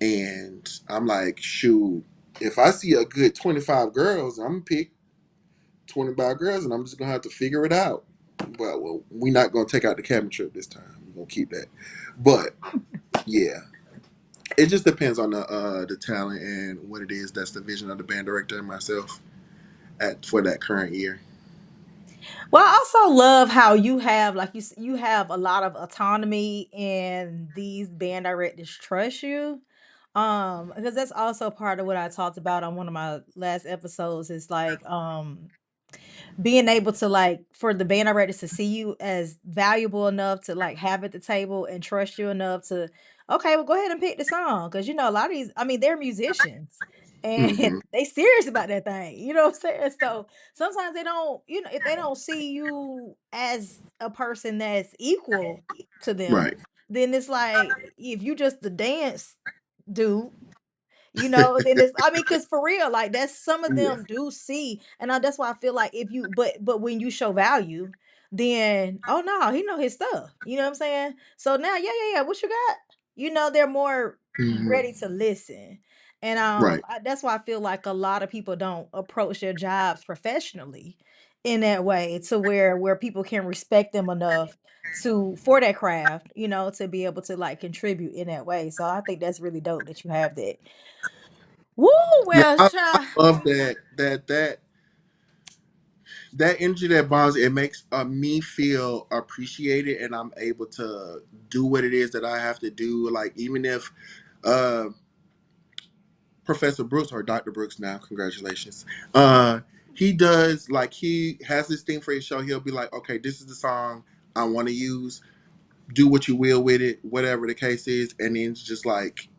And I'm like, shoot, if I see a good 25 girls, I'm gonna pick 25 girls, and I'm just gonna have to figure it out. But well, we're not gonna take out the cabin trip this time. We're gonna keep that. But yeah, it just depends on the talent and what it is. That's the vision of the band director and myself at for that current year. Well, I also love how you have like you have a lot of autonomy and these band directors trust you. Because that's also part of what I talked about on one of my last episodes is like being able to like for the band directors to see you as valuable enough to like have at the table and trust you enough to okay, well go ahead and pick the song because you know a lot of these I mean they're musicians and Hmm. they serious about that thing, you know what I'm saying? So sometimes they don't, you know, if they don't see you as a person that's equal to them, Right. then it's like if you just the dance dude, you know, then it's I mean, cause for real, like that's some of Yeah. them do see, and that's why I feel like if you but when you show value, then oh no, he know his stuff. You know what I'm saying? So now, yeah, what you got? You know, they're more Hmm. ready to listen. And Right. that's why I feel like a lot of people don't approach their jobs professionally in that way to where people can respect them enough to for that craft, you know, to be able to like contribute in that way. So I think that's really dope that you have that. Woo! Yeah, Well, I child. love that energy that bonds. It makes me feel appreciated and I'm able to do what it is that I have to do, like even if uh Professor Brooks or Dr. Brooks now, congratulations, he does like he has this thing for his show. He'll be like, okay, this is the song I want to use. do what you will with it, whatever the case is, and then it's just like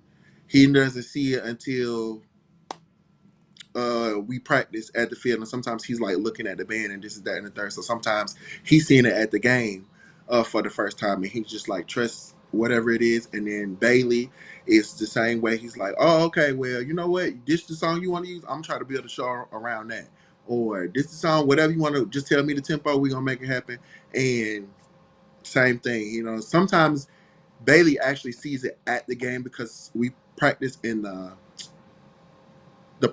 he doesn't see it until we practice at the field, and sometimes he's like looking at the band and this is that and the third. So sometimes he's seeing it at the game for the first time, and he's just like trust whatever it is. And then Bailey is the same way. He's like, oh, okay, well, you know what? This the song you want to use. I'm trying to build a show around that, or this the song, whatever you want to. Just tell me the tempo. We're gonna make it happen. And same thing, you know. Sometimes Bailey actually sees it at the game because we practice in the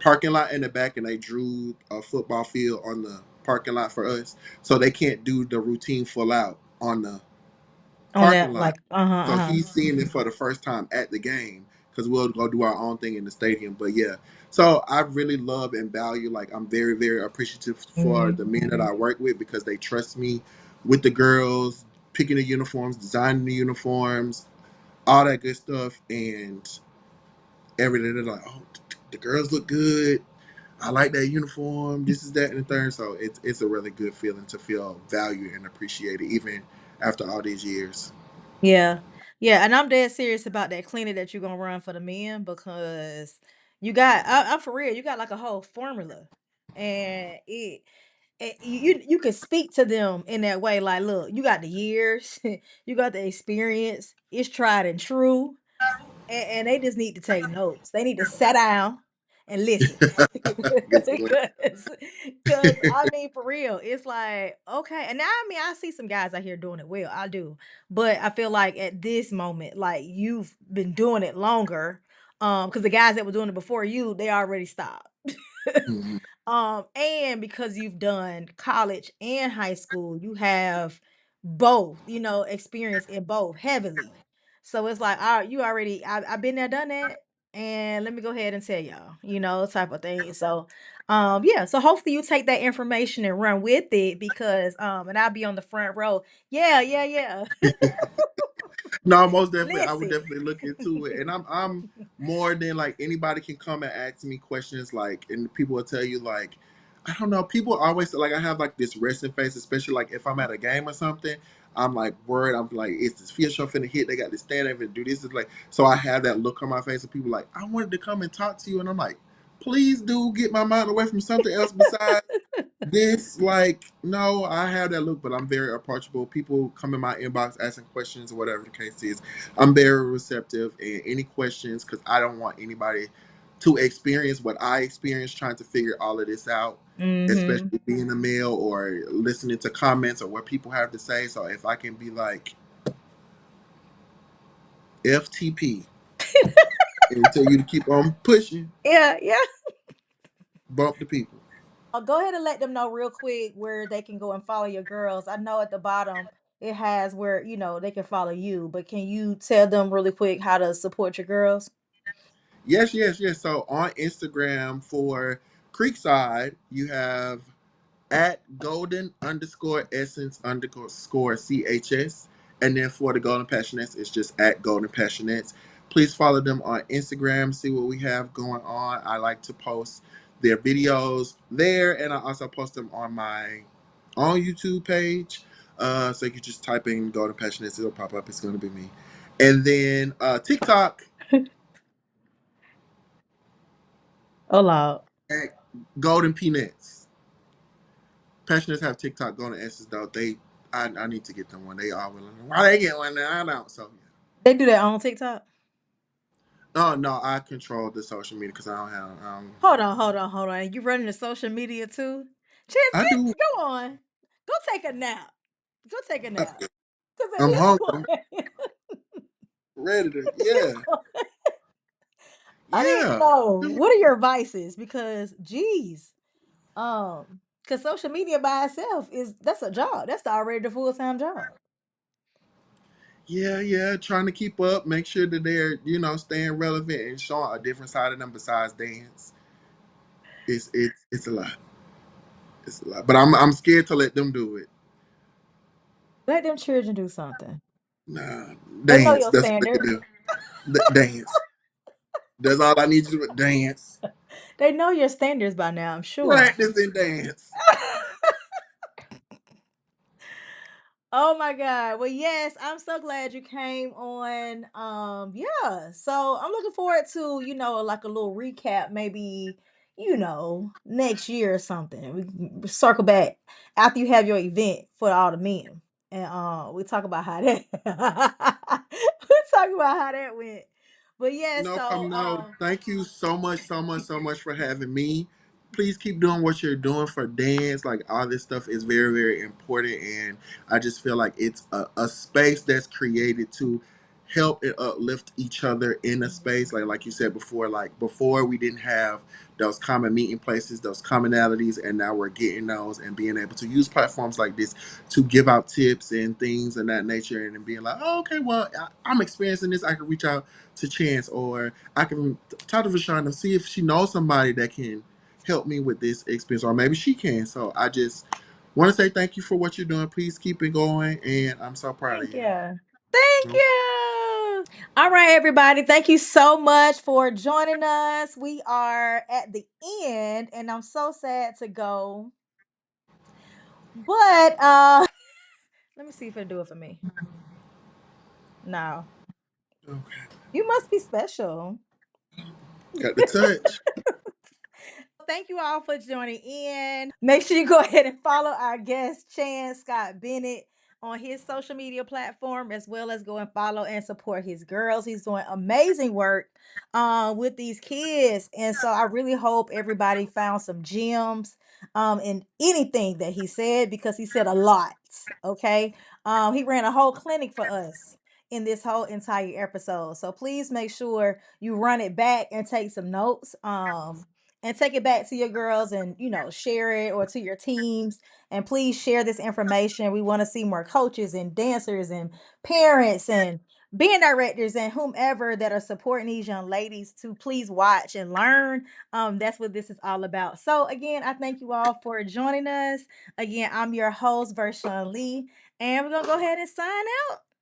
parking lot in the back, and they drew a football field on the parking lot for us, so they can't do the routine full out on the On parking that, lot. like, uh-huh, So uh-huh. he's seeing it for the first time at the game because we'll go do our own thing in the stadium. But yeah, so I really love and value. Like I'm very very appreciative for the men that I work with because they trust me with the girls, picking the uniforms, designing the uniforms, all that good stuff, and everything. They're like, oh, the girls look good. I like that uniform. This is that and the third. So it's a really good feeling to feel valued and appreciated, even after all these years. Yeah. Yeah, and I'm dead serious about that cleaning that you're gonna run for the men because I'm for real, you got like a whole formula. And you can speak to them in that way, like, look, you got the years, you got the experience, it's tried and true. And they just need to take notes. They need to sit down and listen. Guess what? Cause I mean, for real, it's like, okay. And now, I mean, I see some guys out here doing it well. I do. But I feel like at this moment, like you've been doing it longer. Because the guys that were doing it before you, they already stopped. Mhm. And because you've done college and high school, you have both, experience in both heavily. So it's like, all right, I've been there, done that, and let me go ahead and tell y'all, type of thing. So, yeah. So hopefully you take that information and run with it because, and I'll be on the front row. Yeah, yeah, yeah. No, most definitely, I would Listen. definitely look into it, and I'm more than like anybody can come and ask me questions like, and people will tell you like, I don't know. People always like I have like this resting face, especially like if I'm at a game or something. I'm like worried. I'm like, is this field show finna hit? They got to stand up and do this. Is like, so I have that look on my face, and people like, I wanted to come and talk to you, and I'm like, please do get my mind away from something else besides this. Like, no, I have that look, but I'm very approachable. People come in my inbox asking questions or whatever the case is. I'm very receptive and any questions because I don't want anybody to experience what I experienced trying to figure all of this out, Mm-hmm. especially being a male or listening to comments or what people have to say. So if I can be like FTP and tell you to keep on pushing, Yeah, yeah. bump the people. Go ahead and let them know real quick where they can go and follow your girls. I know at the bottom it has where they can follow you, but can you tell them really quick how to support your girls? Yes, yes, yes. So on Instagram for Creekside, you have at golden underscore essence underscore CHS. And then for the Golden Passionettes, it's just at Golden Passionettes. Please follow them on Instagram, see what we have going on. I like to post their videos there, and I also post them on my own YouTube page. So you can just type in Golden Passionettes, it'll pop up. It's going to be me. And then TikTok Oh Lord. at Golden Peanuts. Passionates have TikTok going to Essence though. I need to get them one. They are willing. Why they get one now? I don't. So yeah. They do that on TikTok. Oh no, I control the social media because I don't have. Hold on, hold on, hold on. You running the social media too? Chance, I do. go on. Go take a nap. Go take a I, nap. Because at I'm this hungry. I'm point, ready to. at this Yeah, point, I need to yeah, know what are your vices? Because geez, because social media by itself that's a job. That's already the full-time job. yeah, yeah. Trying to keep up, make sure that they're staying relevant and showing a different side of them besides dance. It's a lot. It's a lot. But I'm scared to let them do it. Let them children do something. Nah, They know dance. your That's what they standards. can do. Dance. That's all I need you to do. Dance. They know your standards by now, I'm sure. Practice and dance. Oh my God. Well, yes, I'm so glad you came on. Yeah. So I'm looking forward to, like a little recap, maybe, next year or something. We can circle back after you have your event for all the men. And we talk about how that we talk about how that went. But yeah, No so problem. No, thank you so much, so much, so much for having me. Please keep doing what you're doing for dance. Like all this stuff is very, very important, and I just feel like it's a space that's created to help and uplift each other in a space. Like you said before, like before we didn't have those common meeting places, those commonalities, and now we're getting those and being able to use platforms like this to give out tips and things of that nature, and then being like, oh, okay, well, I'm experiencing this. I can reach out to Chance, or I can talk to Vashawn to see if she knows somebody that can help me with this experience, or maybe she can. So I just want to say thank you for what you're doing. Please keep it going, and I'm so proud of thank you. you. Thank you. All right, everybody. Thank you so much for joining us. We are at the end, and I'm so sad to go. But let me see if it'll do it for me. No. Okay, You must be special. got the touch. Thank you all for joining in. Make sure you go ahead and follow our guest, Chance Scott-Bennett, on his social media platform, as well as go and follow and support his girls. He's doing amazing work with these kids. And so I really hope everybody found some gems in anything that he said, because he said a lot. Okay. He ran a whole clinic for us in this whole entire episode. So please make sure you run it back and take some notes. And take it back to your girls, and share it, or to your teams, and please share this information. We want to see more coaches and dancers and parents and band directors and whomever that are supporting these young ladies to please watch and learn. That's what this is all about. So again, I thank you all for joining us. Again, I'm your host, Vershawn Lee, and we're gonna go ahead and sign out.